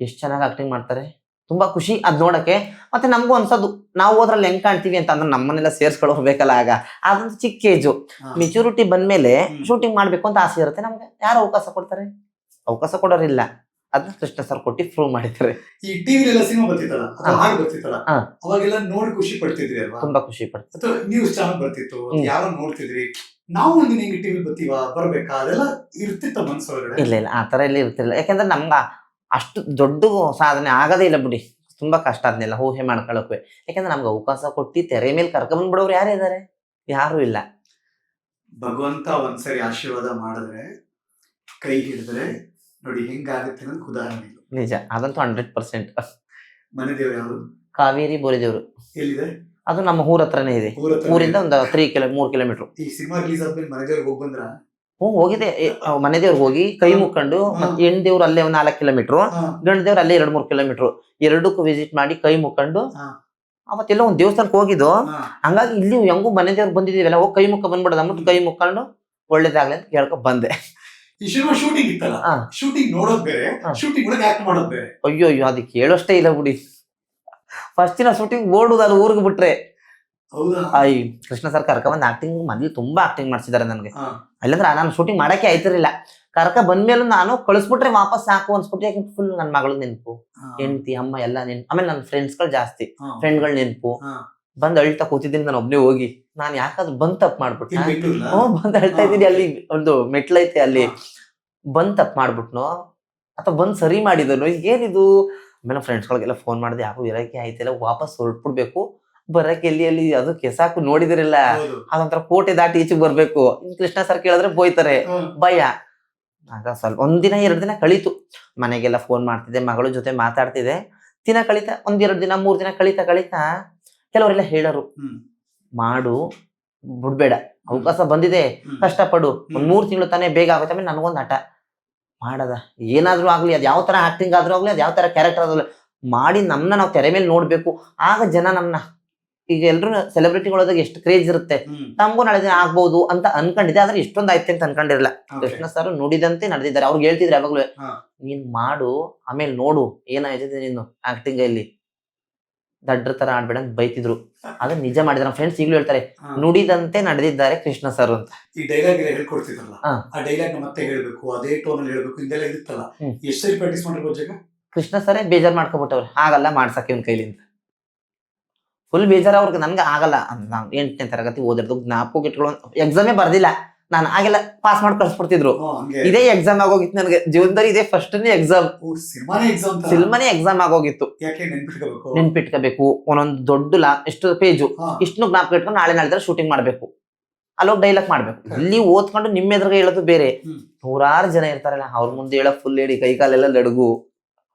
ಎಷ್ಟು ಚೆನ್ನಾಗಿ ಆಕ್ಟಿಂಗ್ ಮಾಡ್ತಾರೆ, ತುಂಬಾ ಖುಷಿ ಅದ್ ನೋಡಕ್ಕೆ. ಮತ್ತೆ ನಮಗೂ ಅನ್ಸೋದು ನಾವು ಹೋದ್ರಲ್ಲಿ ಹೆಂಗ್ ಕಾಣ್ತೀವಿ ಅಂತ. ಅಂದ್ರೆ ನಮ್ಮನ್ನೆಲ್ಲ ಸೇರ್ಸ್ಕೊಂಡು ಹೋಗ್ಬೇಕಲ್ಲ. ಆಗ ಅದೊಂದು ಚಿಕ್ಕ ಏಜು. ಮೆಚುರಿಟಿ ಬಂದ್ಮೇಲೆ ಶೂಟಿಂಗ್ ಮಾಡ್ಬೇಕು ಅಂತ ಆಸೆ ಇರುತ್ತೆ. ನಮ್ಗೆ ಯಾರು ಅವಕಾಶ ಕೊಡ್ತಾರೆ? ಅವಕಾಶ ಕೊಡೋರಿಲ್ಲ. ಅದನ್ನ ಕೃಷ್ಣ ಸರ್ ಕೊಟ್ಟು ಪ್ರೂವ್ ಮಾಡಿದ್ದಾರೆ. ಈ ಟಿವಿಲೆಲ್ಲ ಸಿನಿಮಾ ಬರ್ತಿತ್ತಲ್ಲ, ಹಾಡು ಬರ್ತಿತ್ತಲ್ಲ, ಅವಾಗೆಲ್ಲ ನೋಡಿ ಖುಷಿ ಪಡ್ತಿದ್ರಿ ಅಲ್ವಾ? ತುಂಬಾ ಖುಷಿ ಪಡ್ತಿದ್ವಿ. ಅಥವಾ ನ್ಯೂಸ್ ಚಾನಲ್ ಬರ್ತಿತ್ತು, ಯಾರೋ ನೋಡ್ತಿದ್ರಿ, ನಾವು ಒಂದು ನಿಂಗೆ ಟಿವಿ ಬರ್ತೀವ ಬರ್ಬೇಕಾ, ಅದೆಲ್ಲ ಇರ್ತಿತ್ತ ಮನ್ಸೊಳಗಡೆ? ಇಲ್ಲ ಆತರ ಎಲ್ಲ ಇರ್ತಿರ್ಲಿಲ್ಲ. ಯಾಕಂದ್ರೆ ನಮ್ಗ ಅಷ್ಟು ದೊಡ್ಡ ಸಾಧನೆ ಆಗದೇ ಇಲ್ಲ ಬಿಡಿ. ತುಂಬಾ ಕಷ್ಟ ಅದನ್ನೆಲ್ಲ ಊಹೆ ಮಾಡ್ಕೊಳಕ್ಕೆ. ಯಾಕಂದ್ರೆ ನಮ್ಗೆ ಅವಕಾಶ ಕೊಟ್ಟು ತೆರೆ ಮೇಲೆ ಕರ್ಕೊಂಡ್ಬಿಡೋರು ಯಾರೇ ಇದಾರೆ? ಯಾರು ಇಲ್ಲ. ಭಗವಂತ ಒಂದ್ಸರಿ ಆಶೀರ್ವಾದ ಮಾಡಿದ್ರೆ, ಕೈ ಹಿಡಿದ್ರೆ ನೋಡಿ ಹೆಂಗಾಗುತ್ತೆ ಅನ್ನೋದು ಉದಾಹರಣೆ. ನಿಜ, ಅದಂತೂ 100%. ಮನೆ ದೇವ್ರು ಯಾರು? ಕಾವೇರಿ ಬೋರಿದೇವ್ರು. ಎಲ್ಲಿದೆ ಅದು? ನಮ್ಮ ಊರ ಹತ್ರನೇ ಇದೆ. ಊರಿಂದ ಒಂದು 3 ಕಿಲೋಮೀಟರ್. ಈ ಸಿನಿಮಾ ರಿಲೀಸ್ ಆದ್ಮೇಲೆ ಮನೆ ದೇವ್ರಿಗೆ ಹೋಗಿ ಬಂದ್ರ? ಹೋಗಿದೆ. ಮನೆ ದೇವ್ರಿಗೆ ಹೋಗಿ ಕೈ ಮುಕ್ಕೊಂಡು, ಹೆಣ್ ದೇವ್ರು ಅಲ್ಲೇ 4 ಕಿಲೋಮೀಟರ್, ಗಂಡ ದೇವ್ರು ಅಲ್ಲೇ 2-3 ಕಿಲೋಮೀಟರ್, ಎರಡಕ್ಕೂ ವಿಸಿಟ್ ಮಾಡಿ ಕೈ ಮುಕ್ಕೊಂಡು ಅವತ್ತೆಲ್ಲ ಒಂದ್ ದೇವಸ್ಥಾನಕ್ಕೆ ಹೋಗಿದ್ದು. ಹಂಗಾಗಿ ಇಲ್ಲಿ ಹೆಂಗು ಮನೆ ದೇವ್ರು ಬಂದಿದೀವಲ್ಲ, ಹೋಗಿ ಕೈ ಮುಕ್ಕ ಬಂದ್ಬಿಡೋದು ಅಂದ್ಬಿಟ್ಟು ಕೈ ಮುಕ್ಕೊಂಡು ಒಳ್ಳೇದಾಗ್ಲಿ ಅಂತ ಕೇಳ್ಕೊ ಬಂದೆ. ಈ ಸಿನಿಮಾ ಶೂಟಿಂಗ್ ಇತ್ತಲ್ಲ, ಹಾ. ಶೂಟಿಂಗ್ ನೋಡೋದ್ ಬೇರೆ, ಹಾ. ಶೂಟಿಂಗ್ ಒಳಗೆ ಆಕ್ಟ್ ಮಾಡೋದ್ ಬೇರೆ. ಅಯ್ಯೋ ಅದಕ್ಕೆ ಹೇಳೋಷ್ಟೇ ಇಲ್ಲ ಬಿಡಿ. ಫಸ್ಟಿನ ಶೂಟಿಂಗ್ ಓಡುದು ಅದು ಊರಿಗೆ ಬಿಟ್ರೆ. ಹೌದಾ? ಅಯ್ಯ ಕೃಷ್ಣ ಸರ್ ಕರ್ಕೊಂಡ್ ಆಕ್ಟಿಂಗ್ ಮೊದ್ಲು ತುಂಬಾ ಆಕ್ಟಿಂಗ್ ಮಾಡ್ಸಿದಾರೆ ನನ್ಗೆ. ಹಾ. ಇಲ್ಲಾಂದ್ರೆ ನಾನು ಶೂಟಿಂಗ್ ಮಾಡಕ್ಕೆ ಆಯ್ತಿರ್ಲಿಲ್ಲ. ಬಂದ್ಮೇಲೆ ನಾನು ಕಳಿಸ್ಬಿಟ್ರೆ ವಾಪಸ್ ಸಾಕು ಅನ್ಸ್ಬಿಟ್ಟು, ಯಾಕೆ ಫುಲ್ ನನ್ನ ಮಗಳು ನೆನಪು, ಹಾ. ಹೆಂಡತಿ ಅಮ್ಮ ಎಲ್ಲ ನೆನಪು, ಆಮೇಲೆ ನನ್ನ ಫ್ರೆಂಡ್ಸ್ ಗಳು ಜಾಸ್ತಿ, ಹಾ. ಫ್ರೆಂಡ್ಗಳು ನೆನಪು. ಹಾ. ಬಂದ್ ಅಳ್ತಾ ಕೂತಿದ್ದೀನಿ ನಾನು ಒಬ್ನೇ ಹೋಗಿ. ನಾನ್ ಯಾಕಾದ್ರೂ ಬಂದ್ ತಪ್ಪು ಮಾಡ್ಬಿಟ್ಟ, ಇಲ್ಲಿ ಬೆಂಗಳೂರಲ್ಲ? ಬಂದ್ ಅಳ್ತಾ ಇದ್ದೀನಿ. ಅಲ್ಲಿ ಒಂದು ಮೆಟ್ಲೈತೆ ಅಲ್ಲಿ, ಹಾ. ಬಂದ್ ತಪ್ಪು ಮಾಡ್ಬಿಟ್ನೋ ಅಥವಾ ಬಂದ್ ಸರಿ ಮಾಡಿದನು ಏನಿದು. ಆಮೇಲೆ ಫ್ರೆಂಡ್ಸ್ ಗಳಿಗೆಲ್ಲ ಫೋನ್ ಮಾಡಿದೆ, ಯಾಕೋ ಇರಕ್ಕೆ ಆಯ್ತಿಲ್ಲ, ವಾಪಸ್ ಹೊರಟ್ಬಿಡ್ಬೇಕು, ಬರಕ್ಕೆ ಎಲ್ಲಿ ಅದು ಕೆಸಾಕು ನೋಡಿದಿರಲ್ಲ, ಹೌದು. ಅದೊಂಥರ ಕೋಟೆ ದಾಟಿ ಈಚೆಗೆ ಬರ್ಬೇಕು. ಕೃಷ್ಣ ಸರ್ ಕೇಳಿದ್ರೆ ಬೋಯ್ತಾರೆ, ಹಾ. ಭಯ. ಆಗ ಸ್ವಲ್ಪ ಒಂದಿನ 2 ದಿನ ಕಳೀತು. ಮನೆಗೆಲ್ಲ ಫೋನ್ ಮಾಡ್ತಿದ್ದೆ, ಮಗಳ ಜೊತೆ ಮಾತಾಡ್ತಿದ್ದೆ. ದಿನ ಕಳೀತಾ 1-2 ದಿನ 3 ದಿನ ಕಳೀತಾ ಕೆಲವರೆಲ್ಲ ಹೇಳರು, ಹ್ಮ್. ಮಾಡು, ಬಿಡ್ಬೇಡ, ಅವಕಾಶ ಬಂದಿದೆ, ಹ್ಮ್. ಕಷ್ಟಪಡು, ಒಂದ್ 3 ತಿಂಗಳು ತಾನೇ, ಬೇಗ ಆಗುತ್ತೆ. ಆಮೇಲೆ ನನಗೊಂದು ಹಠ ಮಾಡದ, ಏನಾದ್ರೂ ಆಗ್ಲಿ, ಅದ್ ಯಾವ ತರ ಆಕ್ಟಿಂಗ್ ಆದ್ರೂ ಆಗ್ಲಿ, ಅದ್ ಯಾವ ತರ ಕ್ಯಾರೆಕ್ಟರ್ ಆದ್ರೂ ಮಾಡಿ ನಮ್ನ ನಾವು ತೆರೆ ಮೇಲೆ ನೋಡ್ಬೇಕು. ಆಗ ಜನ ನಮ್ನ, ಈಗ ಎಲ್ರು ಸೆಲೆಬ್ರಿಟಿಗಳಾದಾಗ ಎಷ್ಟು ಕ್ರೇಜ್ ಇರುತ್ತೆ, ಹ್ಮ್. ನಮಗೂ ನಾಳೆ ದಿನ ಆಗ್ಬಹುದು ಅಂತ ಅನ್ಕೊಂಡಿದ್ದೆ. ಆದ್ರೆ ಇಷ್ಟೊಂದು ಆಯ್ತು ಅಂತ ಅನ್ಕೊಂಡಿರಲ್ಲ. Okay. ಕೃಷ್ಣ ಸರ್ ನುಡಿದಂತೆ ನಡೆದಿದ್ದಾರೆ. ಅವ್ರಿಗೆ ಹೇಳ್ತಿದ್ರೆ ಯಾವಾಗ್ಲೂ, ಹಾ. ನೀನ್ ಮಾಡು, ಆಮೇಲೆ ನೋಡು ಏನಾಯ್ತದೆ ನೀನು ಆಕ್ಟಿಂಗ್ ಇಲ್ಲಿ, ದಡ್ರ ತರ ಆಡ್ಬೇಡ ಅಂತ ಬೈತಿದ್ರು. ಅದನ್ನ ನಿಜ ಮಾಡಿದ್ರೆ ನಮ್ಮ ಫ್ರೆಂಡ್ಸ್ ಈಗಲೂ ಹೇಳ್ತಾರೆ, ಹಾ. ನುಡಿದಂತೆ ನಡೆದಿದ್ದಾರೆ ಕೃಷ್ಣ ಸರ್ ಅಂತ. ಈ ಡೈಲಾಗ್ ಎಲ್ಲ ಹೇಳ್ಕೊಡ್ತಿದ್ರಲ್ಲ, ಹಾ. ಆ ಡೈಲಾಗ್ ಮತ್ತೆ ಹೇಳ್ಬೇಕು, ಅದೇ ಟೋನ್ ಅಲ್ಲಿ ಹೇಳ್ಬೇಕು, ಇದೆಲ್ಲ ಇರುತ್ತಲ್ಲ, ಹ್ಮ್. ಎಷ್ಟು ಸರಿ ಪ್ರಾಕ್ಟೀಸ್ ಮಾಡಿರ್ಬೋದು ಜಾಗ? ಕೃಷ್ಣ ಸರೇ ಬೇಜಾರ್ ಮಾಡ್ಕೊಬಿಟ್ಟವ್ರೆ, ಆಗಲ್ಲ ಮಾಡ್ಸಕ್ಕೆ ಇವ್ನ ಕೈಲಿಂದ. ಫುಲ್ ಬೇಜಾರ ಅವ್ರಿಗೆ, ನನ್ಗೆ ಆಗಲ್ಲ. ನಾವು 8ನೇ ತರಗತಿ ಓದಿರೋದು ಜ್ಞಾಪಕ ಇಟ್ಕೊಳ್ಳೋ, ಎಕ್ಸಾಮೇ ಬರ್ದಿಲ್ಲ ನಾನು, ಆಗೆಲ್ಲ ಪಾಸ್ ಮಾಡಿ ಕಳ್ಸ್ಬಿಡ್ತಿದ್ರು. ಹಾ, ಹಂಗೆ. ಇದೇ ಎಕ್ಸಾಮ್ ಆಗೋಗಿತ್ತು ನನಗೆ ಜೀವನದಲ್ಲಿ, ಇದೇ ಫಸ್ಟ್ನೇ ಎಕ್ಸಾಮ್, ಓ, ಸಿನಿಮಾನೇ ಎಕ್ಸಾಮ್ ತರ? ಸಿನಿಮಾನೇ ಎಕ್ಸಾಮ್ ಆಗೋಗಿತ್ತು. ಯಾಕೆ ನೆನ್ಪಿಟ್ಕೋಬೇಕು? ನೆನ್ಪಿಟ್ಕೋಬೇಕು, ಒಂದೊಂದು ದೊಡ್ಡ ಎಷ್ಟು ಪೇಜು, ಹಾ. ಇಷ್ಟು ಜ್ಞಾಪಕ ಇಟ್ಕೊಂಡು ನಾಳೆ ಶೂಟಿಂಗ್ ಮಾಡ್ಬೇಕು, ಅಲ್ಲೋಗಿ ಡೈಲಾಗ್ ಮಾಡ್ಬೇಕು. ಇಲ್ಲಿ ಓದ್ಕೊಂಡು ನಿಮ್ಮ ಎದುರಿಗೆ ಹೇಳೋದು ಬೇರೆ, ಹ್ಮ್. 100 ಜನ ಇರ್ತಾರಲ್ಲ, ಅವ್ರ ಮುಂದೆ ಹೇಳೋ ಫುಲ್ ಹೇಳಿ ಕೈ ಕಾಲೆಲ್ಲ ಲಡ್ಗು.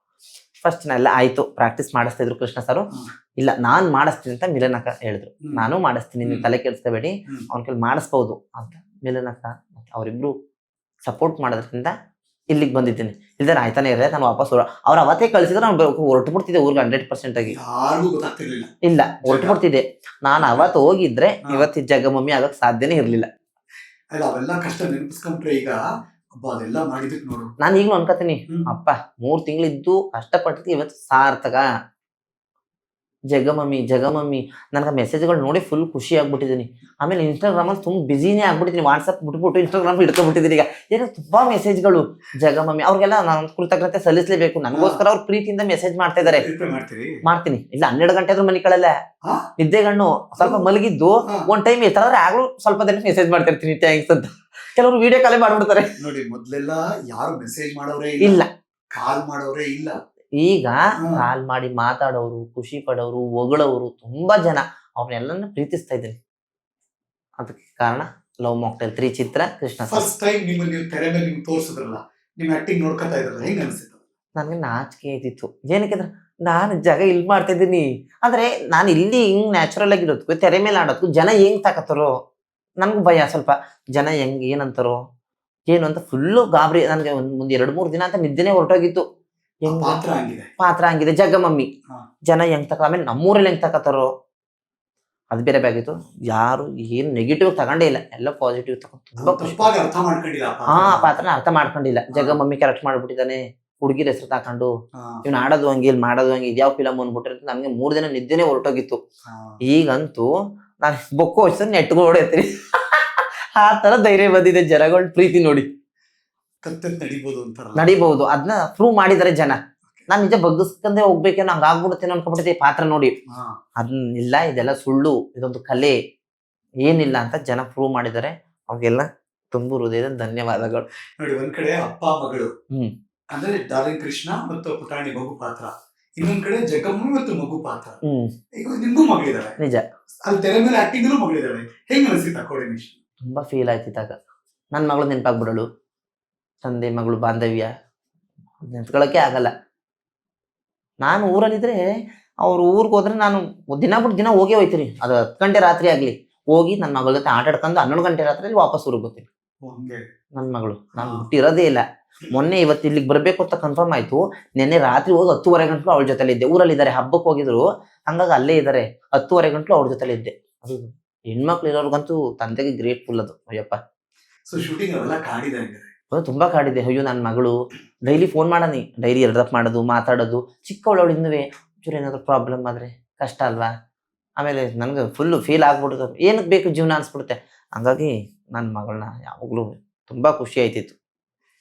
ಫಸ್ಟ್ ಎಲ್ಲ ಆಯ್ತು, ಪ್ರಾಕ್ಟೀಸ್ ಮಾಡಿಸ್ತಾ ಇದ್ರು ಕೃಷ್ಣ ಸರ್. ಹ್ಮ್. ಇಲ್ಲ ನಾನ್ ಮಾಡಿಸ್ತೀನಿ ಅಂತ ಮಿಲನಕ್ಕ ಹೇಳಿದ್ರು. ಹ್ಮ್. ನಾನು ಮಾಡಿಸ್ತೀನಿ, ನೀವು ತಲೆ ಕೆಡಿಸ್ಕೋಬೇಡಿ, ಹ್ಮ್. ಅವ್ನ ಕೈಲಿ ಮಾಡಿಸ್ಬೋದು ಅಂತ ಮಿಲನಕ್ಕ ಅವರಿಬ್ರು ಸಪೋರ್ಟ್ ಮಾಡೋದ್ರಿಂದ ಇಲ್ಲಿಗೆ ಬಂದಿದ್ದೀನಿ. ಇಲ್ದಾರೆ ಆಯ್ತಾನೆ ಇರಲ್ಲ, ನಾನು ವಾಪಸ್ ಅವ್ರು ಅವತ್ತೇ ಕಳಿಸಿದ್ರೆ ನಾನು ಹೊರಟು ಬಿಡ್ತಿದ್ದೆ ಊರಿಗೆ 100% ಆಗಿ. ಯಾರಿಗೂ ಗೊತ್ತಾಗ್ತಿರ್ಲಿಲ್ಲ. ಇಲ್ಲ, ಹೊರಟು ಬಿಡ್ತಿದ್ದೆ ನಾನು. ಅವತ್ತು ಹೋಗಿದ್ರೆ ಹಾ. ಇವತ್ತು ಜಗಮಮ್ಮಿ ಆಗಕ್ ಸಾಧ್ಯನೇ ಇರ್ಲಿಲ್ಲ. ಅಲ್ಲ, ಅವೆಲ್ಲ ಕಷ್ಟ ನೆನಪಿಸ್ಕೊಂಡ್ರೆ ಈಗ ಅಬ್ಬ ಅದೆಲ್ಲ ಮಾಡಿದಕ್ ನೋಡು. ನಾನು ಈಗಲೂ ಅನ್ಕೋತೀನಿ, ಹ್ಮ್. ಅಪ್ಪ 3 ತಿಂಗಳಿದ್ದು ಕಷ್ಟಪಟ್ಟಿದ್ದು ಇವತ್ತು ಸಾರ್ಥಕ. ಜಗಮಮ್ಮಿ ನನಗೆ ಮೆಸೇಜ್ಗಳು ನೋಡಿ ಫುಲ್ ಖುಷಿ ಆಗ್ಬಿಟ್ಟಿದ್ದೀನಿ. ಆಮೇಲೆ ಇನ್ಸ್ಟಾಗ್ರಾಮ್ ಅಲ್ಲಿ ತುಂಬ ಬಿಸಿನೇ ಆಗ್ಬಿಟ್ಟಿದ್ದೀನಿ. ವಾಟ್ಸಪ್ ಬಿಟ್ಬಿಟ್ಟು ಇನ್ಸ್ಟಾಗ್ರಾಮ್ ಹಿಡ್ಕೊಂಡ್ಬಿಟ್ಟಿದ್ದೀನಿ. ಈಗ ಏನೋ ತುಂಬಾ ಮೆಸೇಜ್ಗಳು ಜಗಮಮ್ಮಿ, ಅವ್ರಿಗೆಲ್ಲ ನಾನು ಕೃತಜ್ಞತೆ ಸಲ್ಲಿಸಲೇಬೇಕು. ನನಗೋಸ್ಕರ ಅವ್ರು ಪ್ರೀತಿಯಿಂದ ಮೆಸೇಜ್ ಮಾಡ್ತಾ ಇದಾರೆ. ರಿಪ್ಲೈ ಮಾಡ್ತೀರಿ? ಮಾಡ್ತೀನಿ. ಇಲ್ಲ 12 ಗಂಟೆ ಆದ್ರೂ ಮನೆ ಕಳಲ್ಲ, ಹಾ? ನಿದ್ದೆಗಣ್ಣು ಸ್ವಲ್ಪ ಮಲಗಿದ್ದು ಹಾ. ಒಂದ್ ಟೈಮ್ ಎತ್ತಾದ್ರೆ ಆಗ್ಲೂ ಸ್ವಲ್ಪ ದಿನ ಮೆಸೇಜ್ ಮಾಡ್ತಿರ್ತೀನಿ, ಥ್ಯಾಂಕ್ಸ್ ಅಂತ. ಕೆಲವರು ವಿಡಿಯೋ ಕಾಲೇ ಮಾಡ್ಬಿಡ್ತಾರೆ. ನೋಡಿ, ಮೊದ್ಲೆಲ್ಲ ಯಾರು ಮೆಸೇಜ್ ಮಾಡೋರೇ ಇಲ್ಲ, ಕಾಲ್ ಮಾಡೋರೇ ಇಲ್ಲ. ಈಗ ಹಾ. ಕಾಲ್ ಮಾಡಿ ಮಾತಾಡೋರು, ಖುಷಿ ಪಡೋರು, ಹೊಗಳೋರು ತುಂಬಾ ಜನ, ಅವ್ರನ್ನೆಲ್ಲನ ಪ್ರೀತಿಸ್ತಾ ಇದ್ದೀನಿ. ಅದಕ್ಕೆ ಕಾರಣ ಲವ್ ಮಾಕ್ಟೇಲ್ 3 ಚಿತ್ರ, ಕೃಷ್ಣ ಸರ್. ಫಸ್ಟ್ ಟೈಮ್ ನೀವು ತೆರೆ ಮೇಲೆ ನಿಮ್ಗೆ ತೋರ್ಸಿದ್ರಲ್ಲ, ನಿಮ್ ಆಕ್ಟಿಂಗ್ ನೋಡ್ಕೊತಾ ಇದ್ರಲ್ಲ, ಹೆಂಗ್ ಅನ್ಸಿತ್ತು? ನನಗೆ ನಾಚಿಕೆ ಇದ್ದಿತ್ತು. ಏನಕ್ಕೆ ಅಂದ್ರೆ ನಾನು ಜಾಗ ಇಲ್ಲಿ ಮಾಡ್ತಾ ಇದ್ದೀನಿ, ಅಂದ್ರೆ ನಾನು ಇಲ್ಲಿ ಹಿಂಗ್ ನ್ಯಾಚುರಲ್ ಆಗಿರೋದಕ್ಕೂ ತೆರೆ ಮೇಲೆ ಆಡೋದಕ್ಕೂ ಜನ ಹೆಂಗ್ ತಾಕತ್ತಾರೋ ನನ್ಗೂ ಭಯ. ಸ್ವಲ್ಪ ಜನ ಹೆಂಗ್ ಏನಂತಾರೋ ಏನು ಅಂತ ಫುಲ್ಲು ಗಾಬರಿ. ನನಗೆ ಒಂದ್ 2-3 ದಿನ ಅಂತ ನಿದ್ದೆನೆ ಹೊರಟೋಗಿತ್ತು. ಆ ಹೆಂಗ್ ಪಾತ್ರ ಹಂಗಿದೆ. ಪಾತ್ರ ಹಂಗಿದೆ, ಜಗಮಮ್ಮಿ. ಹಾ. ಜನ ಹೆಂಗ್ ತಕ, ಆಮೇಲೆ ನಮ್ಮೂರಲ್ಲಿ ಹೆಂಗ್ ತಕತ್ತಾರೋ ಅದು ಬೇರೆ ಬ್ಯಾಗಿತ್ತು. ಯಾರು ಏನ್ ನೆಗೆಟಿವ್ ತಗೊಂಡೇ ಇಲ್ಲ, ಎಲ್ಲ ಪಾಸಿಟಿವ್ ತಗೊಂಡು ತುಂಬಾ ಖುಷಿ. ತಪ್ಪಾಗಿ ಅರ್ಥ ಮಾಡ್ಕೊಂಡಿಲ್ಲ ಆ ಹಾ, ಪಾತ್ರನ. ಪಾತ್ರನ ಅರ್ಥ ಮಾಡ್ಕೊಂಡಿಲ್ಲ. ಜಗಮಮ್ಮಿ ಕ್ಯಾರೆಕ್ಟ್ ಮಾಡ್ಬಿಟ್ಟಿದ್ದಾನೆ, ಹುಡುಗಿರ ಹೆಸರು ತಾಕೊಂಡು ಹಾ. ಇವ್ನ ಆಡೋದು ಹಂಗೆ, ಇಲ್ಲಿ ಮಾಡೋದು ಹಂಗೆ, ಇದ್ಯಾವ ಫಿಲಮ್ ಅಂದ್ಬಿಟ್ರೆ ನನ್ಗೆ 3 ದಿನ ನಿದ್ದೆನೆ ಹೊರಟೋಗಿತ್ತು. ಹಾ. ಈಗಂತೂ ನಾನು ಬೊಕ್ಕು ಹೊಡ್ಸೋದು ನೆಟ್ಗೂ ಹೊಡೆಯತ್ತೀನಿ. ಆ ತರ ಧೈರ್ಯ ಬಂದಿದೆ ಜನಗಳ ಪ್ರೀತಿ ನೋಡಿ. ಕತ್ತೆತ್ ನಡಿಬೋದು ಅಂತಾರಲ್ಲ. ನಡಿಬಹುದು, ಅದನ್ನ ಪ್ರೂವ್ ಮಾಡಿದಾರೆ ಜನ. ನಾನ್ ನಿಜ ಬಗ್ಗಿಸ್ಕೊಂಡೆ ಹೋಗ್ಬೇಕೇನೋ ಹಂಗ ಆಗ್ಬಿಡುತ್ತೇನೋ ಅನ್ಕೊಂಡ್ಬಿಟ್ಟಿದ್ದೆ ಪಾತ್ರ ನೋಡಿ. ಹಾ. ಅದನ್ನಿಲ್ಲ, ಇದೆಲ್ಲ ಸುಳ್ಳು, ಇದೊಂದು ಕಲೆ ಏನಿಲ್ಲ ಅಂತ ಜನ ಪ್ರೂವ್ ಮಾಡಿದ್ದಾರೆ. ಅವ್ರಿಗೆಲ್ಲ ತುಂಬು ಹೃದಯದ ಧನ್ಯವಾದಗಳು. ನೋಡಿ, ಒಂದ್ ಕಡೆ ಅಪ್ಪ ಮಗಳು ಹ್ಮ್. ಅಂದ್ರೆ ಡಾರ್ಲಿಂಗ್ ಕೃಷ್ಣ ಮತ್ತು ಪುಟಾಣಿ ಮಗು ಪಾತ್ರ, ಇನ್ನೊಂದ್ ಕಡೆ ಜಗಮ್ಮ ಮತ್ತು ಮಗು ಪಾತ್ರ. ಈಗ ನಿಮ್ಗೂ ಮಗಳಿದಾಳೆ, ನಿಜ. ಅಲ್ಲಿ ತೆರೆ ಮೇಲೆ ಆಕ್ಟಿಂಗ್ ಮಗಳಿದಾಳೆ. ಹೆಂಗ್ ಅನಿಸಿತ ಕೋರ್ಡಿನೇಷನ್? ತುಂಬಾ ಫೀಲ್ ಆಯ್ತಿದ್ದಾಗ ನನ್ನ ಮಗಳು ನೆನಪಾಗ್ಬಿಡಳು. ತಂದೆ ಮಗಳು ಬಾಂಧವ್ಯ ನೆನ್ಸ್ಕೊಳಕ್ಕೆ ಆಗಲ್ಲ. ನಾನು ಊರಲ್ಲಿದ್ರೆ ಅವ್ರು ಊರಿಗೆ ಹೋದ್ರೆ ನಾನು ದಿನ ಬಿಟ್ಟು ದಿನ ಹೋಗೇ ಹೋಯ್ತೀನಿ. ಅದು 10 ಗಂಟೆ ರಾತ್ರಿ ಆಗ್ಲಿ ಹೋಗಿ ನನ್ನ ಮಗಳ ಜೊತೆ ಆಟ ಆಡ್ಕೊಂಡು 11 ಗಂಟೆ ರಾತ್ರಿಯಲ್ಲಿ ವಾಪಸ್ ಊರಿಗೆ ಬರ್ತೀನಿ. ನನ್ನ ಮಗಳು ನಾನು ಬಿಟ್ಟಿರೋದೇ ಇಲ್ಲ. ಮೊನ್ನೆ ಇವತ್ತು ಇಲ್ಲಿಗೆ ಬರ್ಬೇಕು ಅಂತ ಕನ್ಫರ್ಮ್ ಆಯ್ತು. ನಿನ್ನೆ ರಾತ್ರಿ ಹೋಗಿ 10:30 ಗಂಟಲು ಅವಳ ಜೊತೆಲಿ ಇದ್ದೆ. ಊರಲ್ಲಿ ಇದ್ದಾರೆ, ಹಬ್ಬಕ್ಕೆ ಹೋಗಿದ್ರು, ಹಂಗಾಗಿ ಅಲ್ಲೇ ಇದ್ದಾರೆ. 10:30 ಗಂಟಲು ಅವ್ರ ಜೊತೆಲಿ ಇದ್ದೆ. ಅದು ಹೆಣ್ಮಕ್ಳು ಇರೋರ್ಗಂತೂ ತಂದೆಗೆ ಗ್ರೇಟ್ಫುಲ್ ಅದು. ಅಯ್ಯಪ್ಪ. ಸೊ ಶೂಟಿಂಗ್ ಅವೆಲ್ಲ ಕಾಡಿದೆ. ಅದು ತುಂಬಾ ಕಾಡಿದೆ. ಅಯ್ಯೋ ನನ್ನ ಮಗಳು ಡೈಲಿ ಫೋನ್ ಮಾಡನಿ, ಡೈಲಿ ಎರಡಪ್ ಮಾಡೋದು, ಮಾತಾಡೋದು. ಚಿಕ್ಕವಳವಳು ಇನ್ನುವೆ ಚೂರು ಏನಾದ್ರು ಪ್ರಾಬ್ಲಮ್ ಆದ್ರೆ ಕಷ್ಟ ಅಲ್ವಾ. ಆಮೇಲೆ ನನ್ಗೆ ಫುಲ್ ಫೀಲ್ ಆಗ್ಬಿಡುತ್ತೆ, ಏನಕ್ಕೆ ಬೇಕು ಜೀವನ ಅನ್ಸ್ಬಿಡುತ್ತೆ. ಹಂಗಾಗಿ ನನ್ನ ಮಗಳನ್ನ ಯಾವಾಗ್ಲೂ ತುಂಬಾ ಖುಷಿ ಆಯ್ತಿತ್ತು.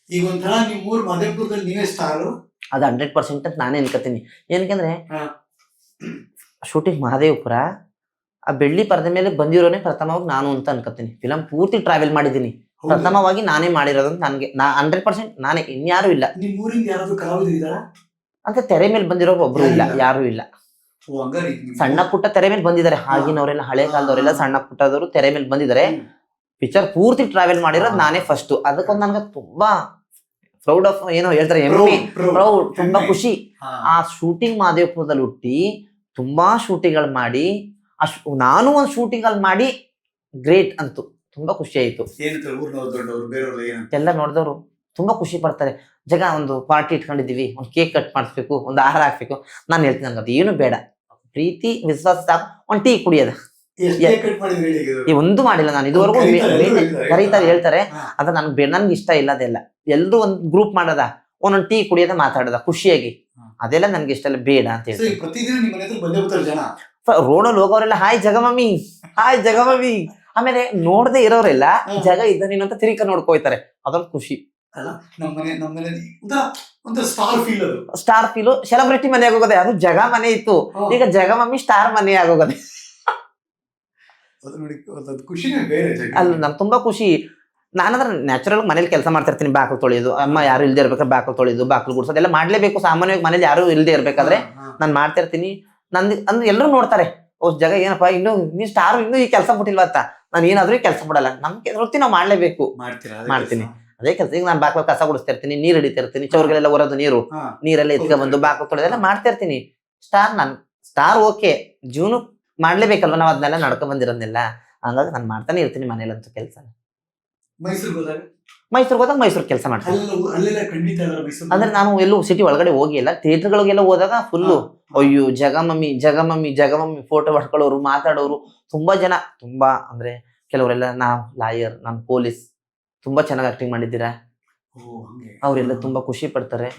ಈಗ ಒಂಥರ ನಿಮ್ಮೂರ್ ಮಧೇಪುರದಲ್ಲಿ ನೀವೇ ಸ್ಟಾರು. ಅದು 100% ಅಂತ ನಾನೇ ಅನ್ಕೋತೀನಿ. ಏನಕ್ಕಂದ್ರೆ ಶೂಟಿಂಗ್ ಮಹದೇವಪುರ, ಆ ಬೆಳ್ಳಿ ಪರದೆ ಮೇಲೆ ಬಂದಿರೋನೇ ಪ್ರಥಮವಾಗಿ ನಾನು ಅಂತ ಅನ್ಕೋತೀನಿ. ಫಿಲಂ ಪೂರ್ತಿ ಟ್ರಾವೆಲ್ ಮಾಡಿದ್ದೀನಿ, ಪ್ರಥಮವಾಗಿ ನಾನೇ ಮಾಡಿರೋದು ಅಂತ ನನ್ಗೆ 100% ನಾನೇ, ಇನ್ಯಾರು ಇಲ್ಲ. ನಿಮ್ ಊರಿಂದ ಯಾರಾದ್ರೂ ಕಲಾವಿದ್ರು ಇದಾರಾ ಅಂತ ತೆರೆ ಮೇಲೆ ಬಂದಿರೋರು ಒಬ್ರು ಇಲ್ಲ, ಯಾರು ಇಲ್ಲ. ಸಣ್ಣ ಪುಟ್ಟ ತೆರೆ ಮೇಲೆ ಬಂದಿದ್ದಾರೆ, ಆಗಿನವರೆಲ್ಲ ಹಳೆ ಕಾಲದವರೆಲ್ಲ ಸಣ್ಣ ಪುಟ್ಟದವರು ತೆರೆ ಮೇಲೆ ಬಂದಿದ್ದಾರೆ. ಪಿಕ್ಚರ್ ಪೂರ್ತಿ ಟ್ರಾವೆಲ್ ಮಾಡಿರೋದು ನಾನೇ ಫಸ್ಟ್. ಅದಕ್ಕೊಂದು ನನ್ಗೆ ತುಂಬಾ ಪ್ರೌಡ್ ಆಫ್ ಏನೋ ಹೇಳ್ತಾರೆ, ಪ್ರೌಡ್, ತುಂಬಾ ಖುಷಿ. ಆ ಶೂಟಿಂಗ್ ಮಹದೇವಪುರದಲ್ಲಿ ಹುಟ್ಟಿ ತುಂಬಾ ಶೂಟಿಂಗ್ಗಳು ಮಾಡಿ, ನಾನು ಒಂದು ಶೂಟಿಂಗ್ ಅಲ್ಲಿ ಮಾಡಿ ಗ್ರೇಟ್ ಅಂತೂ ತುಂಬಾ ಖುಷಿ ಆಯ್ತು. ಎಲ್ಲ ನೋಡಿದವರು ತುಂಬಾ ಖುಷಿ ಪಡ್ತಾರೆ. ಜಗ ಒಂದು ಪಾರ್ಟಿ ಇಟ್ಕೊಂಡಿದೀವಿ, ಒಂದು ಕೇಕ್ ಕಟ್ ಮಾಡಿಸ್ಬೇಕು, ಒಂದು ಆಹಾರ ಹಾಕ್ಬೇಕು. ನಾನು ಹೇಳ್ತೀನಿ ನನ್ಗೆ ಅದು ಏನು ಬೇಡ, ಪ್ರೀತಿ ವಿಶ್ವಾಸ ಸಾಕು, ಒಂದು ಟೀ ಕುಡಿಯೋದ. ಈ ಒಂದು ಮಾಡಿಲ್ಲ ನಾನು ಇದುವರೆಗೂ. ಕರೀತಾರೆ, ಹೇಳ್ತಾರೆ, ಅದ ನನ್ಗೆ ಇಷ್ಟ ಇಲ್ಲ. ಅದೆಲ್ಲ ಎಲ್ರು ಒಂದ್ ಗ್ರೂಪ್ ಮಾಡೋದ, ಒಂದೊಂದು ಟೀ ಕುಡಿಯೋದ, ಮಾತಾಡೋದ ಖುಷಿಯಾಗಿ, ಅದೆಲ್ಲ ನನ್ಗೆ ಇಷ್ಟ ಇಲ್ಲ, ಬೇಡ ಅಂತ ಹೇಳಿ. ರೋಡಲ್ಲಿ ಹೋಗೋರೆಲ್ಲ ಹಾಯ್ ಜಗಮಮ್ಮಿ, ಹಾಯ್ ಜಗಮಮ್ಮಿ. ಆಮೇಲೆ ನೋಡದೆ ಇರೋರೆಲ್ಲ ಜಗ ಇದ್ದ ನೀನು ಅಂತ ತಿರುಗಿ ನೋಡ್ಕೋಯ್ತಾರೆ. ಅದೊಂದು ಖುಷಿ. ಸ್ಟಾರ್ ಫೀಲು ಸೆಲೆಬ್ರಿಟಿ ಮನೆ ಆಗೋಗದೆ. ಅದು ಜಗ ಮನೆ ಇತ್ತು, ಈಗ ಜಗಮಮ್ಮಿ ಸ್ಟಾರ್ ಮನೆ ಆಗೋಗದೆ. ಅಲ್ಲ ನನ್ ತುಂಬಾ ಖುಷಿ. ನಾನಂದ್ರೆ ನ್ಯಾಚುರಲ್ ಮನೇಲಿ ಕೆಲಸ ಮಾಡ್ತಿರ್ತೀನಿ, ಬಾಕ್ಲು ತೊಳೆಯೋದು, ಅಮ್ಮ ಯಾರು ಇಲ್ದೇ ಇರ್ಬೇಕಾದ್ರೆ ಬಾಕ್ಲು ತೊಳೆಯೋದು, ಬಾಕ್ಲು ಗುಡ್ಸೋದು ಎಲ್ಲ ಮಾಡ್ಲೇಬೇಕು. ಸಾಮಾನ್ಯವಾಗಿ ಮನೇಲಿ ಯಾರು ಇಲ್ದೇ ಇರ್ಬೇಕಾದ್ರೆ ನಾನು ಮಾಡ್ತಿರ್ತೀನಿ. ಅಂದ್ರೆ ಎಲ್ಲರೂ ನೋಡ್ತಾರೆ, ಓ ಜಗ ಏನಪ್ಪಾ ಇನ್ನು ನೀನ್ ಸ್ಟಾರ್, ಇನ್ನು ಈ ಕೆಲಸ ಬಿಟ್ಟಿಲ್ವಾ ಅಂತ. ನಾನು ಏನಾದ್ರೂ ಈ ಕೆಲಸ ಬಿಡಲ್ಲ, ನಮ್ಗೆ ವೃತ್ತಿ ನಾವು ಮಾಡ್ಲೇಬೇಕು. ಮಾಡ್ತೀನಿ ಅದೇ ಕೆಲಸ. ಈಗ ನಾನು ಬಾಕ್ಲು ಕಸ ಗುಡಿಸ್ತಿರ್ತೀನಿ, ನೀರ್ ಹಿಡಿತಿರ್ತೀನಿ, ಚೌರ್ಗಳೆಲ್ಲ ಹೊರೋದು, ನೀರೆಲ್ಲ ಎತ್ಕೊಂಡ್ ಬಂದು ಬಾಕ್ಲು ತೊಳೆದೆಲ್ಲ ಮಾಡ್ತಿರ್ತೀನಿ. ಸ್ಟಾರ್ ಓಕೆ, ಜೀವನ ಮಾಡ್ಲೇಬೇಕಲ್ವ, ನಾವ್ ಅದನ್ನೆಲ್ಲ ನಡ್ಕೊಂಡ್ ಬಂದಿರೋದನ್ನೆಲ್ಲ. ಹಂಗಾಗಿ ನಾನು ಮಾಡ್ತಾನೆ ಇರ್ತೀನಿ ಮನೇಲಂತೂ ಕೆಲಸ. ಮೈಸೂರಿಗೆ ಹೋದಾಗ ಮೈಸೂರು ಕೆಲಸ ಮಾಡ್ತೀನಿ. ಅಂದ್ರೆ ನಾನು ಎಲ್ಲೂ ಸಿಟಿ ಒಳಗಡೆ ಹೋಗಿಲ್ಲ, ಥಿಯೇಟರ್ಗಳಿಗೆಲ್ಲ ಹೋದಾಗ ಫುಲ್ಲು ಅಯ್ಯೋ ಜಗಮಮ್ಮಿ ಜಗಮಮ್ಮಿ ಜಗಮಮ್ಮಿ ಫೋಟೋ ಹೊಡ್ಕೊಳ್ಳೋರು, ಮಾತಾಡೋರು ತುಂಬಾ ಜನ. ತುಂಬಾ ಅಂದ್ರೆ ಕೆಲವರೆಲ್ಲ ನಾವ್ ಲಾಯರ್, ನಾನು ಪೊಲೀಸ್, ತುಂಬಾ ಚೆನ್ನಾಗಿ ಆಕ್ಟಿಂಗ್ ಮಾಡಿದ್ದೀರಾ, ಅವರೆಲ್ಲ ತುಂಬಾ ಖುಷಿ ಪಡ್ತಾರೆ.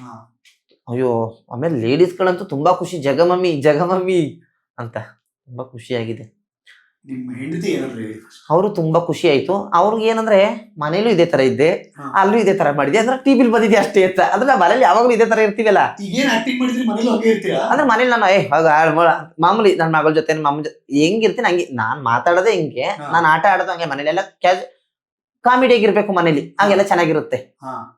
ಅಯ್ಯೋ ಆಮೇಲೆ ಲೇಡೀಸ್ಗಳಂತೂ ತುಂಬಾ ಖುಷಿ, ಜಗಮಮ್ಮಿ ಜಗಮಮ್ಮಿ ಅಂತ ತುಂಬಾ ಖುಷಿಯಾಗಿದೆ. ಅವರು ತುಂಬಾ ಖುಷಿ ಆಯ್ತು. ಅವ್ರಿಗೆ ಏನಂದ್ರೆ ಮನೇಲೂ ಇದೇ ತರ ಇದ್ದೆ, ಅಲ್ಲೂ ಇದೇ ತರ ಮಾಡಿದೆ, ಅಂದ್ರೆ ಟಿವಿಲ್ ಬಂದಿದೆ ಅಷ್ಟೇ ಅಂತ. ಅಂದ್ರೆ ಮನೇಲಿ ಯಾವಾಗ್ಲೂ ಇದೇ ತರ ಇರ್ತೀವಲ್ಲ. ಅಂದ್ರೆ ಮನೇಲಿ ನಾನು ಮಾಮೂಲಿ ನನ್ನ ಮಗಳ ಜೊತೆ ಮಾಮೂಲಿ ಹೆಂಗಿರ್ತೀನಿ ಹಂಗೆ. ನಾನ್ ಮಾತಾಡೋದೇ ಹಿಂಗೆ, ನಾನು ಆಟ ಆಡೋದು ಹಂಗೆ. ಮನೇಲೆಲ್ಲ ಕಾಮಿಡಿ ಆಗಿರ್ಬೇಕು ಮನೇಲಿ, ಹಾಗೆಲ್ಲ ಚೆನ್ನಾಗಿರುತ್ತೆ.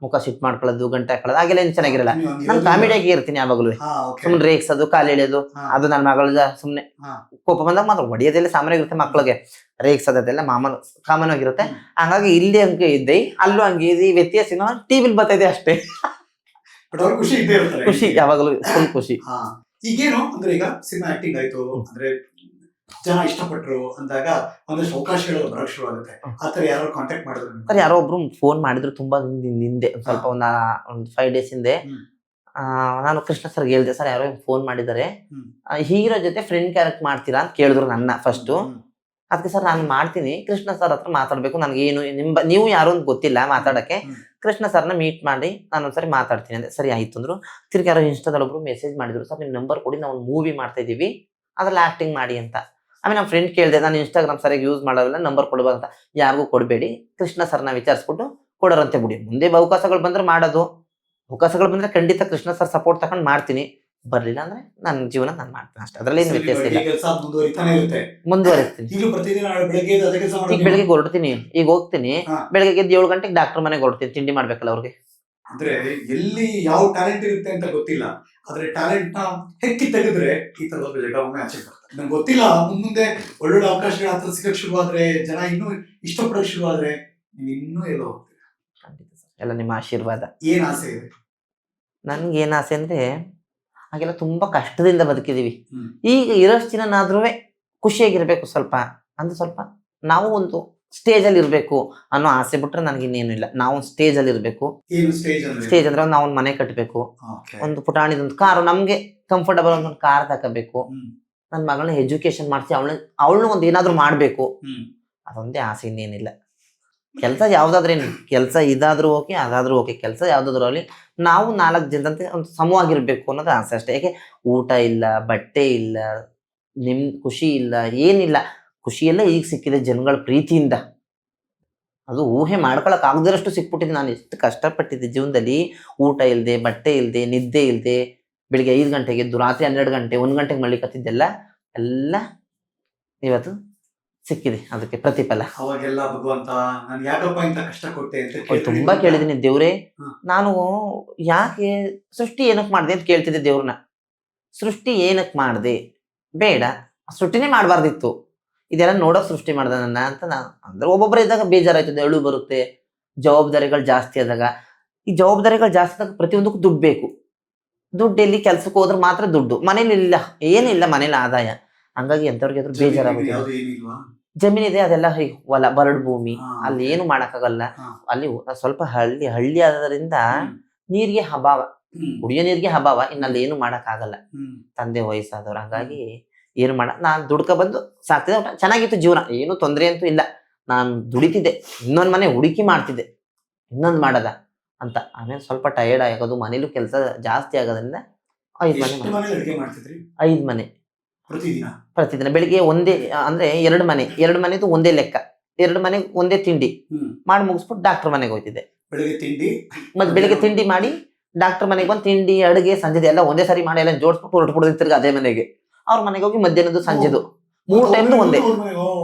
ಮುಖ ಸಿಟ್ ಮಾಡ್ಕೊಳ್ಳೋದು, ಗಂಟೆ ಹಾಕೊಳ್ಳೋದು ಹಾಗೆಲ್ಲ ಏನ್ ಚೆನ್ನಾಗಿರಲ್ಲ. ನಾನು ಕಾಮಿಡಿಯಾಗಿ ಇರ್ತೀನಿ ಯಾವಾಗ್ಲೂ. ಸುಮ್ನೆ ರೇಗ್ಸೋದು, ಕಾಲು ಎಳೆಯೋದು, ಅದು ನನ್ನ ಮಗಳ ಸುಮ್ನೆ ಕೋಪ ಬಂದಾಗ ಮಾತ್ರ ಹೊಡಿಯೋದೆಲ್ಲ ಸಾಮಾನ್ಯ ಇರುತ್ತೆ. ಮಕ್ಳಿಗೆ ರೇಗ್ಸೋದೆಲ್ಲ ಕಾಮನ್ ಆಗಿರುತ್ತೆ. ಹಂಗಾಗಿ ಇಲ್ಲಿ ಹಂಗೆ ಇದ್ದೆ, ಅಲ್ಲೂ ಹಂಗೆ ಇದೆ. ವ್ಯತ್ಯಾಸ ಟಿವಿಲ್ ಬರ್ತಾ ಇದೆ ಅಷ್ಟೇ. ಖುಷಿ ಯಾವಾಗಲೂ ಫುಲ್ ಖುಷಿ. ಈಗೇನು ಅಂದ್ರೆ ಈಗ ಸಿನಿಮಾ ಆಕ್ಟಿಂಗ್ ಆಯ್ತು ಅಂದ್ರೆ ಜನ ಇಷ್ಟಪಟ್ರು ಅಂದಾಗ ಒಂದಷ್ಟು ಅವಕಾಶಗಳು ಬರಕ್ ಶುರು ಆಗುತ್ತೆ. ಆತರ ಯಾರು ಕಾಂಟ್ಯಾಕ್ಟ್ ಮಾಡಿದ್ರು? ಸರ್ ಯಾರೋ ಒಬ್ರು ಫೋನ್ ಮಾಡಿದ್ರು ತುಂಬಾ ಹಿಂದೆ, ಸ್ವಲ್ಪ ಒಂದು 5 days ಹಿಂದೆ. ನಾನು ಕೃಷ್ಣ ಸರ್ ಹೇಳ್ದೆ, ಸರ್ ಯಾರೋ ಫೋನ್ ಮಾಡಿದ್ದಾರೆ, ಹೀರೋ ಜೊತೆ ಫ್ರೆಂಡ್ ಕ್ಯಾರೆಕ್ಟ್ ಮಾಡ್ತೀರಾ ಅಂತ ಕೇಳಿದ್ರು ನನ್ನ ಫಸ್ಟ್. ಅದಕ್ಕೆ ಸರ್ ನಾನು ಮಾಡ್ತೀನಿ, ಕೃಷ್ಣ ಸರ್ ಹತ್ರ ಮಾತಾಡ್ಬೇಕು, ನನಗೆ ಏನು ನೀವು ಯಾರು ಅಂತ ಗೊತ್ತಿಲ್ಲ ಮಾತಾಡಕ್ಕೆ, ಕೃಷ್ಣ ಸರ್ನ ಮೀಟ್ ಮಾಡಿ ನಾನು ಒಂದ್ಸರಿ ಮಾತಾಡ್ತೀನಿ ಅಂದ್ರೆ ಸರಿ ಆಯ್ತು ಅಂದ್ರು. ತಿರ್ಗಿ ಯಾರೋ ಇನ್ಸ್ಟಾದಲ್ಲಿ ಒಬ್ರು ಮೆಸೇಜ್ ಮಾಡಿದ್ರು, ಸರ್ ನಿಮ್ ನಂಬರ್ ಕೊಡಿ, ನಾವು ಒಂದು ಮೂವಿ ಮಾಡ್ತಾ ಇದೀವಿ, ಅದ್ರಲ್ಲಿ ಆಕ್ಟಿಂಗ್ ಮಾಡಿ ಅಂತ. ಆಮೇಲೆ ನಮ್ಮ ಫ್ರೆಂಡ್ ಕೇಳಿದೆ, ನಾನು ಇನ್ಸ್ಟಾಗ್ರಾಮ್ ಸರಿಯಾಗಿ ಯೂಸ್ ಮಾಡೋಲ್ಲ, ನಂಬರ್ ಕೊಡ್ಬೋದಂತ. ಯಾರಿಗೂ ಕೊಡಬೇಡಿ, ಕೃಷ್ಣ ಸರ್ನ ವಿಚಾರಿಸ್ಬಿಟ್ಟು ಕೊಡೋರಂತೆ ಬಿಡಿ. ಮುಂದೆ ಅವಕಾಶಗಳು ಬಂದ್ರೆ ಮಾಡೋದು, ಅವಕಾಶಗಳು ಬಂದ್ರೆ ಖಂಡಿತ ಕೃಷ್ಣ ಸರ್ ಸಪೋರ್ಟ್ ತಗೊಂಡು ಮಾಡ್ತೀನಿ. ಬರ್ಲಿಲ್ಲ ಅಂದ್ರೆ ನನ್ನ ಜೀವನ ನಾನು ಮಾಡ್ತೀನಿ ಅಷ್ಟೇ, ಅದ್ರಲ್ಲಿ ಏನು ವ್ಯತ್ಯಾಸ ಇಲ್ಲ, ಮುಂದುವರಿಸ್ತೀನಿ. ಈಗ ಬೆಳಗ್ಗೆ ಹೊರಡ್ತೀನಿ, ಈಗ ಹೋಗ್ತೀನಿ, ಬೆಳಗ್ಗೆ 7 ಗಂಟೆಗೆ ಡಾಕ್ಟರ್ ಮನೆಗೆ ಹೊರಡ್ತೀನಿ, ತಿಂಡಿ ಮಾಡ್ಬೇಕಲ್ಲ ಅವ್ರಿಗೆ. ಅಂದ್ರೆ ಎಲ್ಲಿ ಯಾವ ಟ್ಯಾಲೆಂಟ್ ಇರುತ್ತೆ ಅಂತ ಗೊತ್ತಿಲ್ಲ, ಆದ್ರೆ ಟ್ಯಾಲೆಂಟ್ ನ ಹೆಕ್ಕಿ ತೆಗೆದ್ರೆ ಈ ತರ ಜಗವೊಮ್ಮೆ ಆಚೆ ಬರ್ತಾರೆ. ನಂಗೆ ಗೊತ್ತಿಲ್ಲ, ಮುಂದೆ ಒಳ್ಳೊಳ್ಳೆ ಅವಕಾಶಗಳ ಹತ್ರ ಸಿಗಕ್ ಶುರುವಾದ್ರೆ, ಜನ ಇನ್ನೂ ಇಷ್ಟಪಡಕ್ ಶುರುವಾದ್ರೆ ನೀವು ಇನ್ನೂ ಎಲ್ಲೋ ಹೋಗ್ತೀರಾ. ಖಂಡಿತ ಸರ್, ಎಲ್ಲ ನಿಮ್ಮ ಆಶೀರ್ವಾದ. ಏನ್ ಆಸೆ ಇದೆ? ನನ್ಗೆ ಏನ್ ಆಸೆ ಅಂದ್ರೆ, ಹಾಗೆಲ್ಲ ತುಂಬಾ ಕಷ್ಟದಿಂದ ಬದುಕಿದೀವಿ. ಈಗ ಇರೋಷ್ಟು ದಿನನಾದ್ರೂ ಖುಷಿಯಾಗಿರ್ಬೇಕು ಸ್ವಲ್ಪ, ಅಂದ್ರೆ ಸ್ವಲ್ಪ ನಾವು ಒಂದು ಸ್ಟೇಜ್ ಅಲ್ಲಿ ಇರ್ಬೇಕು ಅನ್ನೋ ಆಸೆ ಬಿಟ್ರೆ ನನಗೆ ಇನ್ನೇನು ಇಲ್ಲ. ನಾವು ಸ್ಟೇಜ್ ಅಲ್ಲಿ ಇರ್ಬೇಕು. ಸ್ಟೇಜ್ ಅಂದ್ರೆ ನಾವು ಒಂದು ಮನೆ ಕಟ್ಟಬೇಕು, ಒಂದು ಪುಟಾಣಿದೊಂದು ಕಾರು, ನಮ್ಗೆ ಕಂಫರ್ಟಬಲ್ ಒಂದು ಕಾರ್ ತಗೋಬೇಕು, ನನ್ನ ಮಗಳನ್ನ ಎಜುಕೇಶನ್ ಮಾಡಿಸಿ ಅವಳನ್ನ ಒಂದು ಏನಾದ್ರು ಮಾಡ್ಬೇಕು, ಅದೊಂದೇ ಆಸೆ, ಇನ್ನೇನಿಲ್ಲ. ಕೆಲಸ ಯಾವ್ದಾದ್ರೇನು, ಕೆಲಸ ಇದಾದ್ರೂ ಓಕೆ ಅದಾದ್ರೂ ಓಕೆ, ಕೆಲಸ ಯಾವ್ದಾದ್ರು ಆಗಲಿ ನಾವು 4 ಜನದಂತೆ ಒಂದು ಸಮವಾಗಿರ್ಬೇಕು ಅನ್ನೋದು ಆಸೆ ಅಷ್ಟೇ. ಯಾಕೆ ಊಟ ಇಲ್ಲ, ಬಟ್ಟೆ ಇಲ್ಲ, ಖುಷಿ ಇಲ್ಲ, ಏನಿಲ್ಲ. ಖುಷಿಯೆಲ್ಲ ಈಗ ಸಿಕ್ಕಿದೆ ಜನಗಳ ಪ್ರೀತಿಯಿಂದ. ಅದು ಊಹೆ ಮಾಡ್ಕೊಳಕ್ ಆಗದಿರಷ್ಟು ಸಿಕ್ಬಿಟ್ಟಿದೆ. ನಾನು ಎಷ್ಟು ಕಷ್ಟಪಟ್ಟಿದ್ದೆ ಜೀವನದಲ್ಲಿ, ಊಟ ಇಲ್ಲದೆ, ಬಟ್ಟೆ ಇಲ್ಲದೆ, ನಿದ್ದೆ ಇಲ್ಲದೆ, ಬೆಳಿಗ್ಗೆ 5 ಗಂಟೆಗೆ ಎದ್ದು ರಾತ್ರಿ 12 ಗಂಟೆ 1 ಗಂಟೆಗೆ ಮಲಿಕತ್ತಿದ್ದೆಲ್ಲ ಎಲ್ಲ ಇವತ್ತು ಸಿಕ್ಕಿದೆ. ಅದಕ್ಕೆ ಪ್ರತಿಫಲ. ಅವಾಗೆಲ್ಲ ಭಗವಂತ ನಾನು ಯಾಕಪ್ಪ ಇಂತ ಕಷ್ಟ ಕೊಟ್ಟೆ ಅಂತ ತುಂಬಾ ಕೇಳಿದೀನಿ, ದೇವ್ರೇ ಹ್ಮ್. ನಾನು ಯಾಕೆ ಸೃಷ್ಟಿ ಏನಕ್ ಮಾಡಿದೆ ಅಂತ ಕೇಳ್ತಿದ್ದೆ ದೇವ್ರನ್ನ. ಸೃಷ್ಟಿ ಏನಕ್ ಮಾಡಿದೆ, ಬೇಡ ಸೃಷ್ಟಿನೇ ಮಾಡಬಾರ್ದಿತ್ತು, ಇದೆಲ್ಲ ನೋಡೋಕ್ ಸೃಷ್ಟಿ ಮಾಡ್ದ ನನ್ನ ಅಂತ. ನಾನು ಅಂದ್ರೆ ಒಬ್ಬೊಬ್ಬರೇ ಇದ್ದಾಗ ಬೇಜಾರಾಯ್ತದೆ, ಅಳು ಬರುತ್ತೆ. ಜವಾಬ್ದಾರಿಗಳು ಜಾಸ್ತಿ ಆದಾಗ, ಈ ಜವಾಬ್ದಾರಿಗಳು ಜಾಸ್ತಿ ಆದಾಗ ಪ್ರತಿಯೊಂದಕ್ಕೂ ದುಡ್ಡು ಬೇಕು. ದುಡ್ಡು ಎಲ್ಲಿ ಕೆಲ್ಸಕ್ಕೆ ಹೋದ್ರೆ ಮಾತ್ರ ದುಡ್ಡು, ಮನೇಲಿ ಇಲ್ಲ, ಏನಿಲ್ಲ ಮನೇಲಿ ಆದಾಯ. ಹಂಗಾಗಿ ಎಂತವ್ರಿಗೆ ಅದ್ರ ಬೇಜಾರಾಗುತ್ತೆ. ಯಾವ್ದು ಏನಿಲ್ವಾ? ಜಮೀನಿದೆ, ಅದೆಲ್ಲ ಹೊಲ, ಬರಡು ಭೂಮಿ, ಹಾ, ಅಲ್ಲಿ ಏನು ಮಾಡಕ್ಕಾಗಲ್ಲ. ಹಾ. ಅಲ್ಲಿ ಸ್ವಲ್ಪ ಹಳ್ಳಿ ಆದ್ರಿಂದ ನೀರಿಗೆ ಅಭಾವ, ಕುಡಿಯೋ ನೀರಿಗೆ ಅಭಾವ, ಇನ್ನಲ್ಲಿ ಏನು ಮಾಡಕ್ಕಾಗಲ್ಲ. ತಂದೆ ವಯಸ್ಸಾದವ್ರು, ಹಂಗಾಗಿ ಏನು ನಾನ್ ದುಡ್ಕ ಬಂದು ಸಾಕ್ತಿದ್ದೆ. ಚೆನ್ನಾಗಿತ್ತು ಜೀವನ, ಏನು ತೊಂದರೆ ಅಂತೂ ಇಲ್ಲ. ನಾನು ದುಡಿತಿದ್ದೆ, ಇನ್ನೊಂದ್ ಮನೆ ಹುಡುಕಿ ಮಾಡ್ತಿದ್ದೆ, ಇನ್ನೊಂದ್ ಮಾಡದ ಅಂತ. ಆಮೇಲೆ ಸ್ವಲ್ಪ ಟಯರ್ಡ್ ಆಗೋದು, ಮನೇಲೂ ಕೆಲಸ ಜಾಸ್ತಿ ಆಗೋದ್ರಿಂದ 5 ಮನೆ ಪ್ರತಿದಿನ ಬೆಳಿಗ್ಗೆ ಒಂದೇ ಅಂದ್ರೆ 2 ಮನೆದು ಒಂದೇ ಲೆಕ್ಕ, 2 ಮನೆಗೆ ಒಂದೇ ತಿಂಡಿ ಮಾಡಿ ಮುಗಿಸ್ಬಿಟ್ಟು ಡಾಕ್ಟರ್ ಮನೆಗೆ ಹೋಗ್ತಿದ್ದೆ. ಮತ್ತೆ ಬೆಳಿಗ್ಗೆ ತಿಂಡಿ ಮಾಡಿ ಡಾಕ್ಟರ್ ಮನೆಗೆ ಬಂದು ತಿಂಡಿ ಅಡುಗೆ ಸಂಜೆದು ಎಲ್ಲ ಒಂದೇ ಸರಿ ಮಾಡಿ ಎಲ್ಲ ಜೋಡಿಸ್ಬಿಟ್ಟು ಹೊರಟುಬಿಡ್ದು ತಿರ್ಗಿ ಅದೇ ಮನೆಗೆ. ಅವ್ರ ಮನೆಗೆ ಹೋಗಿ ಮಧ್ಯಾಹ್ನದ್ದು ಸಂಜೆದು 3 ಟೈಮ್ ಒಂದೇ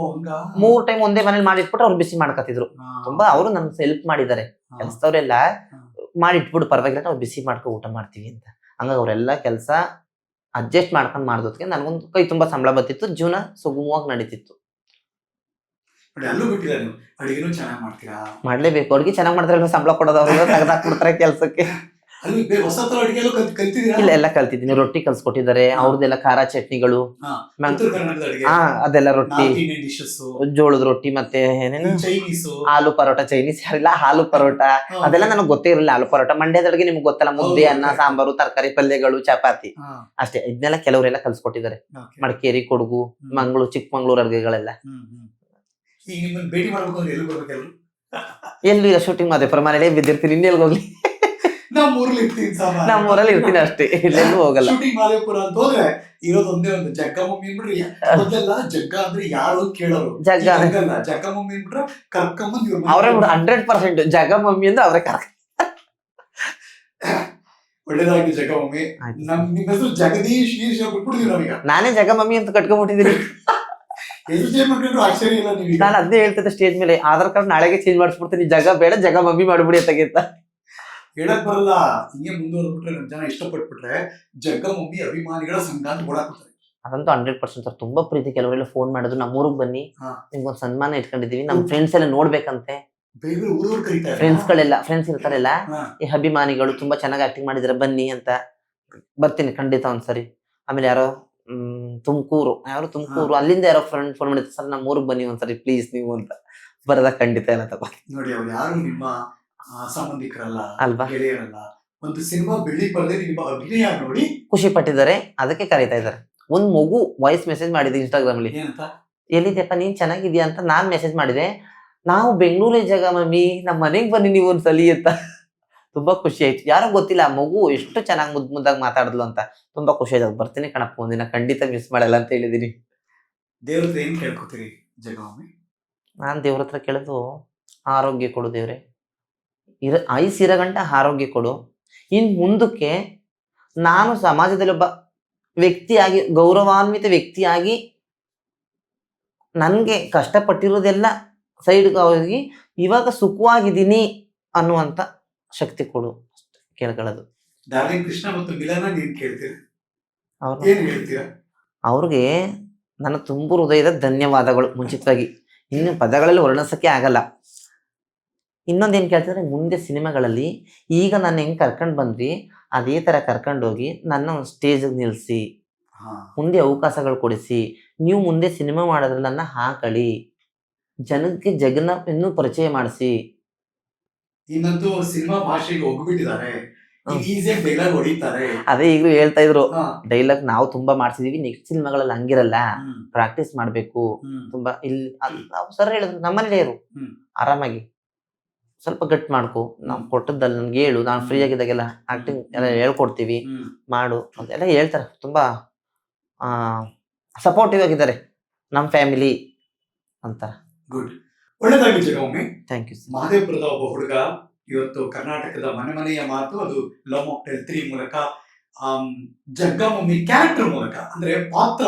3 ಟೈಮ್ ಒಂದೇ ಮನೇಲಿ ಮಾಡಿಟ್ಬಿಟ್ರೆ ಅವ್ರು ಬಿಸಿ ಮಾಡ್ಕೊತಿದ್ರು. ತುಂಬಾ ಅವರು ನನ್ ಹೆಲ್ಪ್ ಮಾಡಿದ್ದಾರೆ, ಕೆಲಸದವ್ರೆಲ್ಲ ಮಾಡಿಟ್ಬಿಟ್ಟು ಪರವಾಗಿಲ್ಲ, ನಾವು ಬಿಸಿ ಮಾಡ್ಕೊ ಊಟ ಮಾಡ್ತೀವಿ ಅಂತ. ಹಂಗಾಗಿ ಅವರೆಲ್ಲ ಕೆಲಸ ಅಡ್ಜಸ್ಟ್ ಮಾಡ್ಕೊಂಡ್ ಮಾಡಿದೋದಕ್ಕೆ ನನಗೊಂದು ಕೈ ತುಂಬಾ ಸಂಬಳ ಬರ್ತಿತ್ತು, ಜೀವನ ಸುಗಮವಾಗಿ ನಡೀತಿತ್ತು. ಮಾಡ್ಲೇಬೇಕು, ಅಡ್ಗೆ ಚೆನ್ನಾಗ್ ಮಾಡ್ತಾರೆ, ಸಂಬಳ ಕೊಡೋದು ಅವ್ರಿಗೆ ತೆಗೆದಾಕ್ಬಿಡ್ತಾರೆ ಕೆಲ್ಸಕ್ಕೆ. ಇಲ್ಲ, ಎಲ್ಲ ಕಲ್ತಿದ್ದೀನಿ. ರೊಟ್ಟಿ ಕಲ್ಸ್ಕೊಟ್ಟಿದ್ದಾರೆ, ಅವ್ರದ್ದೆಲ್ಲ ಖಾರ ಚಟ್ನಿಗಳು, ಅದೆಲ್ಲ ರೊಟ್ಟಿ, ಜೋಳದ ರೊಟ್ಟಿ, ಮತ್ತೆ ಏನೇನು ಆಲೂ ಪರೋಟ, ಚೈನೀಸ್ ಯಾರಿಲ್ಲ, ಹಾಲು ಪರೋಟ ಅದೆಲ್ಲ ನನಗೆ ಗೊತ್ತೇ ಇರಲಿಲ್ಲ. ಆಲೂ ಪರೋಟ ಮಂಡ್ಯದ ಅಡುಗೆ ನಿಮ್ಗೆ ಗೊತ್ತಲ್ಲ, ಮುದ್ದೆ, ಅನ್ನ, ಸಾಂಬಾರು, ತರಕಾರಿ ಪಲ್ಯಗಳು, ಚಪಾತಿ ಅಷ್ಟೇ. ಇದನ್ನೆಲ್ಲ ಕೆಲವರೆಲ್ಲ ಕಲ್ಸ್ಕೊಟ್ಟಿದ್ದಾರೆ. ಮಡಿಕೇರಿ, ಕೊಡಗು, ಮಂಗಳೂರು, ಚಿಕ್ಕಮಂಗ್ಳೂರ್ ಅಡುಗೆಗಳೆಲ್ಲ. ಎಲ್ಲೂ ಇಲ್ಲ, ಶೂಟಿಂಗ್ ಮಾದೇಪುರ ಮನೇಲಿ ಬಿದ್ದಿರ್ತೀನಿ, ಇನ್ನೆಲ್ಗೆ ಹೋಗ್ಲಿ, ನಮ್ಮೂರಲ್ಲಿ ಇರ್ತೀನಿ ಅಷ್ಟೇ, ಇಲ್ಲೆಲ್ಲೂ ಹೋಗಲ್ಲ. ಮಾದೇಪುರ ಅಂತ ಹೋದ್ರೆ ಇರೋದೊಂದೇ ಒಂದು ಜಗ್ಗಮಮ್ಮಿ ಅಂದ್ಬಿಟ್ರೆ, ಮೊದಲೆಲ್ಲ ಜಗ್ಗ ಅಂದ್ರೆ ಯಾರು ಕೇಳೋರು, ಜಗ್ಗಮಮ್ಮಿ ಅಂದ್ಬಿಟ್ರೆ ಕರ್ಕೊಂಬಂದ್ ಅವ್ರೆ 100% ಜಗ್ಗಮಮ್ಮಿ ಅಂದ್ರೆ ಅವ್ರೆ ಕರ್ಕ. ಒಳ್ಳೇದಾಗಿ ಜಗ್ಗಮಮ್ಮಿ. ನಿಮ್ಮ ಹೆಸರು ಜಗದೀಶ್ ಈಶ್ ಬಿಟ್ಬಿಡ್ತೀವಿ ನಾವೀಗ. ನಾನೇ ಜಗ್ಗಮಮ್ಮಿ ಅಂತ ಕಟ್ಕೊಂಡ್ಬಿಟ್ಟಿದ್ದೀನಿ. ಆಶ್ಚರ್ಯ ಇಲ್ಲ ನೀವು. ನಾನು ಅದೇ ಹೇಳ್ತಿದ್ದೆ ಸ್ಟೇಜ್ ಮೇಲೆ, ಆಧಾರ್ ಕಾರ್ಡ್ ನಾಳೆಗೆ ಚೇಂಜ್ ಮಾಡಿಸ್ಬಿಡ್ತೀನಿ, ಜಗ ಬೇಡ ಜಗ್ಗಮಮ್ಮಿ ಮಾಡ್ಬಿಡಿ ಅಂತ. ಹೇಳಕ್ ಬರಲ್ಲ, ಹಿಂಗೆ ಮುಂದುವರೆದ್ಬಿಟ್ರೆ ನಮ್ ಜನ ಇಷ್ಟಪಟ್ಬಿಟ್ರೆ ಜಗ್ಗಮಮ್ಮಿ ಅಭಿಮಾನಿಗಳ ಸಂಘ ಅಂತ ಕೊಡಾಕ್ಬಿಡ್ತಾರೆ. ಅದಂತೂ 100% ಸರ್. ತುಂಬಾ ಪ್ರೀತಿ. ಕೆಲವರೆಲ್ಲ ಫೋನ್ ಮಾಡಿದ್ರು, ನಮ್ಮೂರಿಗೆ ಬನ್ನಿ, ನಿಮ್ಗೊಂದು ಸನ್ಮಾನ ಇಟ್ಕೊಂಡಿದೀವಿ, ನಮ್ ಫ್ರೆಂಡ್ಸ್ ಎಲ್ಲ ನೋಡ್ಬೇಕಂತೆ. ಫ್ರೆಂಡ್ಸ್ ಇರ್ತಾರಲ್ಲ, ಈ ಅಭಿಮಾನಿಗಳು ತುಂಬಾ ಚೆನ್ನಾಗಿ ಆಕ್ಟಿಂಗ್ ಮಾಡಿದಾರೆ, ಬನ್ನಿ ಅಂತ. ಬರ್ತೀನಿ ಖಂಡಿತ ಒಂದ್ಸರಿ. ಆಮೇಲೆ ಯಾರೋ ತುಮಕೂರು ಅಲ್ಲಿಂದ ಯಾರೋ ಫ್ರೆಂಡ್ ಫೋನ್ ಮಾಡಿದ್ರು, ಸರ್ ನಮ್ಮ ಊರಿಗೆ ಬನ್ನಿ ಒಂದ್ಸರಿ ಪ್ಲೀಸ್ ನೀವು ಅಂತ. ಬರದ ಖಂಡಿತ ಎಲ್ಲ ತಗೋ. ನೋಡಿ, ಅವ್ರು ಯಾರು ನಿಮ್ಮ ಸಂಬಂಧಿಕರಲ್ಲ ಅಲ್ವಾ, ಗೆಳೆಯರಲ್ಲ. ಒಂದು ಸಿನಿಮಾ ಬೆಳ್ಳಿ ಪರದೆ ನಿಮ್ಮ ಅಭಿನಯ ನೋಡಿ ಖುಷಿ ಪಟ್ಟಿದ್ದಾರೆ, ಅದಕ್ಕೆ ಕರೀತಾ ಇದ್ದಾರೆ. ಒಂದ್ ಮಗು ವಾಯ್ಸ್ ಮೆಸೇಜ್ ಮಾಡಿದೆ ಇನ್ಸ್ಟಾಗ್ರಾಮ್ ಅಲ್ಲಿ, ಎಲ್ಲಿದ್ಯಪ್ಪ ನೀನ್ ಚೆನ್ನಾಗಿದ್ಯಾ ಅಂತ. ನಾನ್ ಮೆಸೇಜ್ ಮಾಡಿದೆ, ನಾವು ಬೆಂಗಳೂರೇ ಜಗ್ಗಮಮ್ಮಿ, ನಮ್ಮ ಮನೆಗ್ ಬನ್ನಿ ನೀವು ಒಂದ್ಸಲಿ ಅಂತ. ತುಂಬಾ ಖುಷಿ ಆಯ್ತು. ಯಾರೋ ಗೊತ್ತಿಲ್ಲ, ಆ ಮಗು ಎಷ್ಟು ಚೆನ್ನಾಗಿ ಮುದ್ದಾಗಿ ಮಾತಾಡಿದ್ಲು ಅಂತ. ತುಂಬಾ ಖುಷಿ ಆಯ್ತು. ಬರ್ತೀನಿ ಕಣಪ್ಪ ಒಂದಿನ, ಖಂಡಿತ ಮಿಸ್ ಮಾಡಲ್ಲ ಅಂತ ಹೇಳಿದೀನಿ. ದೇವ್ರ ಹತ್ರ ಏನ್ ಕೇಳ್ಕೊತೀರಿ ಜಗ್ಗಮಮ್ಮಿ? ನಾನ್ ದೇವ್ರ ಹತ್ರ ಕೇಳೋದು, ಆರೋಗ್ಯ ಕೊಡು ದೇವ್ರೆ, ಆಯುಸ್ಸಿರೋ ಗಂಟ ಆರೋಗ್ಯ ಕೊಡು. ಇನ್ ಮುಂದಕ್ಕೆ ನಾನು ಸಮಾಜದಲ್ಲಿ ಒಬ್ಬ ವ್ಯಕ್ತಿಯಾಗಿ, ಗೌರವಾನ್ವಿತ ವ್ಯಕ್ತಿಯಾಗಿ, ನನ್ಗೆ ಕಷ್ಟಪಟ್ಟಿರೋದೆಲ್ಲ ಸೈಡ್ಗೆ ಹೋಗಿ ಇವಾಗ ಸುಖವಾಗಿದ್ದೀನಿ ಅನ್ನುವಂತ ಶಕ್ತಿ ಕೊಡು ಕೇಳ್ಕೊಳ್ಳೋದು. ಡಾರ್ಲಿಂಗ್ ಕೃಷ್ಣ ಮತ್ತು ಮಿಲನ ನೀನ್ ಕೇಳ್ತೀರಾ? ಅವ್ರಿಗೆ ನನ್ನ ತುಂಬು ಹೃದಯದ ಧನ್ಯವಾದಗಳು ಮುಂಚಿತವಾಗಿ. ಇನ್ನು ಪದಗಳಲ್ಲಿ ವರ್ಣಿಸಕ್ಕೆ ಆಗಲ್ಲ. ಇನ್ನೊಂದೇನ್ ಕೇಳ್ತಿದ್ರೆ, ಮುಂದೆ ಸಿನಿಮಾಗಳಲ್ಲಿ ಈಗ ನಾನು ಹೆಂಗ್ ಕರ್ಕೊಂಡ್ ಬಂದ್ರಿ ಅದೇ ತರ ಕರ್ಕೊಂಡೋಗಿ ನನ್ನ ಸ್ಟೇಜ್ ನಿಲ್ಸಿ, ಮುಂದೆ ಅವಕಾಶಗಳು ಕೊಡಿಸಿ, ನೀವು ಮುಂದೆ ಸಿನಿಮಾ ಮಾಡೋದ್ರಲ್ಲಿ ನನ್ನ ಹಾಕಳಿ, ಜನಕ್ಕೆ ಜಗನ್ನ ಇನ್ನೂ ಪರಿಚಯ ಮಾಡಿಸಿ. ಇನ್ನಂತೂ ಸಿನಿಮಾ ಭಾಷೆಗೆ ಹೋಗ್ಬಿಟ್ಟಿದ್ದಾರೆ, ಡೈಲಾಗ್ ಹೊಡಿತಾರೆ. ಅದೇ ಈಗಲೂ ಹೇಳ್ತಾ ಇದ್ರು, ಡೈಲಾಗ್ ನಾವು ತುಂಬಾ ಮಾಡ್ಸಿದೀವಿ, ನೆಕ್ಸ್ಟ್ ಸಿನಿಮಾಗಳಲ್ಲಿ ಹಂಗಿರಲ್ಲ, ಪ್ರಾಕ್ಟೀಸ್ ಮಾಡ್ಬೇಕು ತುಂಬಾ. ಇಲ್ಲಿ ಸರ್ ಹೇಳಿದ್ರು, ನಮ್ಮನೇಲೇ ಇರು ಆರಾಮಾಗಿ, ಸ್ವಲ್ಪ ಗಟ್ಟಿ ಮಾಡ್ಕೊ, ನಾವು ಕೊಟ್ಟದ್ದಲ್ಲಿ ನನ್ಗೆ ಹೇಳು, ನಾನು ಫ್ರೀ ಆಗಿದ್ದಾಗೆಲ್ಲ ಆಕ್ಟಿಂಗ್ ಎಲ್ಲ ಹೇಳ್ಕೊಡ್ತೀವಿ ಮಾಡು ಅಂತೆಲ್ಲ ಹೇಳ್ತಾರೆ. ತುಂಬಾ ಸಪೋರ್ಟಿವ್ ಆಗಿದ್ದಾರೆ ನಮ್ಮ ಫ್ಯಾಮಿಲಿ ಅಂತ. ಗುಡ್, ಒಳ್ಳೆದಾಗಿ ಜಗಮೊಮ್ಮೆ. Thank you. ಮಹದೇವಪುರದ ಒಬ್ಬ ಹುಡುಗ ಇವತ್ತು ಕರ್ನಾಟಕದ ಮನೆ ಮನೆಯ ಮಾತು ಅದು ಲವ್ ಮಾಕ್ಟೇಲ್ 3 ಮೂಲಕ, ಜಗ್ಗಮೊಮ್ಮಿ ಕ್ಯಾರೆಕ್ಟರ್ ಮೂಲಕ, ಅಂದ್ರೆ ಪಾತ್ರ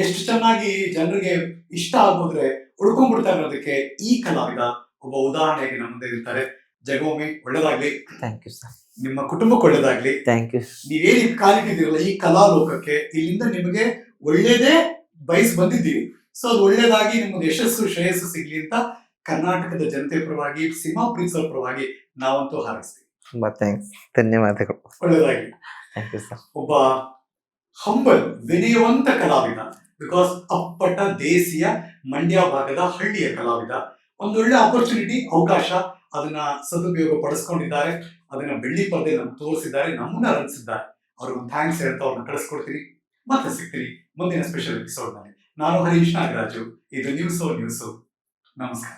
ಎಷ್ಟು ಚೆನ್ನಾಗಿ ಜನರಿಗೆ ಇಷ್ಟ ಆಗೋದ್ರೆ ಉಳ್ಕೊಂಡ್ಬಿಡ್ತಾ ಇರೋದಕ್ಕೆ ಈ ಕಲಾವಿದ ಒಬ್ಬ ಉದಾಹರಣೆಯಾಗಿ ನಮ್ಮ ಮುಂದೆ ಇರ್ತಾರೆ. ಜಗಮೊಮ್ಮಿ, ಒಳ್ಳೇದಾಗ್ಲಿ. Thank you sir. ನಿಮ್ಮ ಕುಟುಂಬಕ್ಕೆ ಒಳ್ಳೇದಾಗ್ಲಿ. Thank you. ನೀವೇನು ಕಾಲಿಟ್ಟಿದ್ದೀರಲ್ಲ ಈ ಕಲಾ ಲೋಕಕ್ಕೆ, ಇಲ್ಲಿಂದ ನಿಮಗೆ ಒಳ್ಳೇದೇ ಬಯಸ್ ಬಂದಿದ್ದೀರಿ. ಸೊ ಅದು ಒಳ್ಳೇದಾಗಿ ನಿಮ್ಗೆ ಯಶಸ್ಸು ಶ್ರೇಯಸ್ಸು ಸಿಗ್ಲಿ ಅಂತ ಕರ್ನಾಟಕದ ಜನತೆ ಪರವಾಗಿ, ಸಿನಿಮಾ ಪ್ರೀತಿಸೋ ಪರವಾಗಿ ನಾವಂತೂ ಹಾರೈಸ್ತೀವಿ. ತುಂಬಾ ಥ್ಯಾಂಕ್ಸ್, ಧನ್ಯವಾದಗಳು. ಒಳ್ಳೇದಾಗಿ. Thank you sir. ಒಬ್ಬ ಹಂಬಲ್ ವಿನಯವಂತ ಕಲಾವಿದ, ಬಿಕಾಸ್ ಅಪ್ಪಟ ದೇಸಿಯ ಮಂಡ್ಯ ಭಾಗದ ಹಳ್ಳಿಯ ಕಲಾವಿದ. ಒಂದೊಳ್ಳೆ ಆಪರ್ಚುನಿಟಿ, ಅವಕಾಶ, ಅದನ್ನ ಸದುಪಯೋಗ ಪಡಿಸ್ಕೊಂಡಿದ್ದಾರೆ. ಅದನ್ನ ಬೆಳ್ಳಿ ಪರದೆ ನಮ್ಗೆ ತೋರಿಸಿದ್ದಾರೆ, ನಮ್ಮನ್ನ ರಂಜಿಸಿದ್ದಾರೆ. ಅವ್ರಿಗೆ ಥ್ಯಾಂಕ್ಸ್ ಹೇಳ್ತಾ ಅವ್ರನ್ನ ಕಳಿಸ್ಕೊಡ್ತೀನಿ. ಮತ್ತೆ ಸಿಗ್ತೀನಿ ಮುಂದಿನ ಸ್ಪೆಷಲ್ ಎಪಿಸೋಡ್ ನಲ್ಲಿ. ನಾನು ಹರೀಶ್ ನಾಗರಾಜು. ಇದು ನ್ಯೂಸೋ ನ್ಯೂಸು. ನಮಸ್ಕಾರ.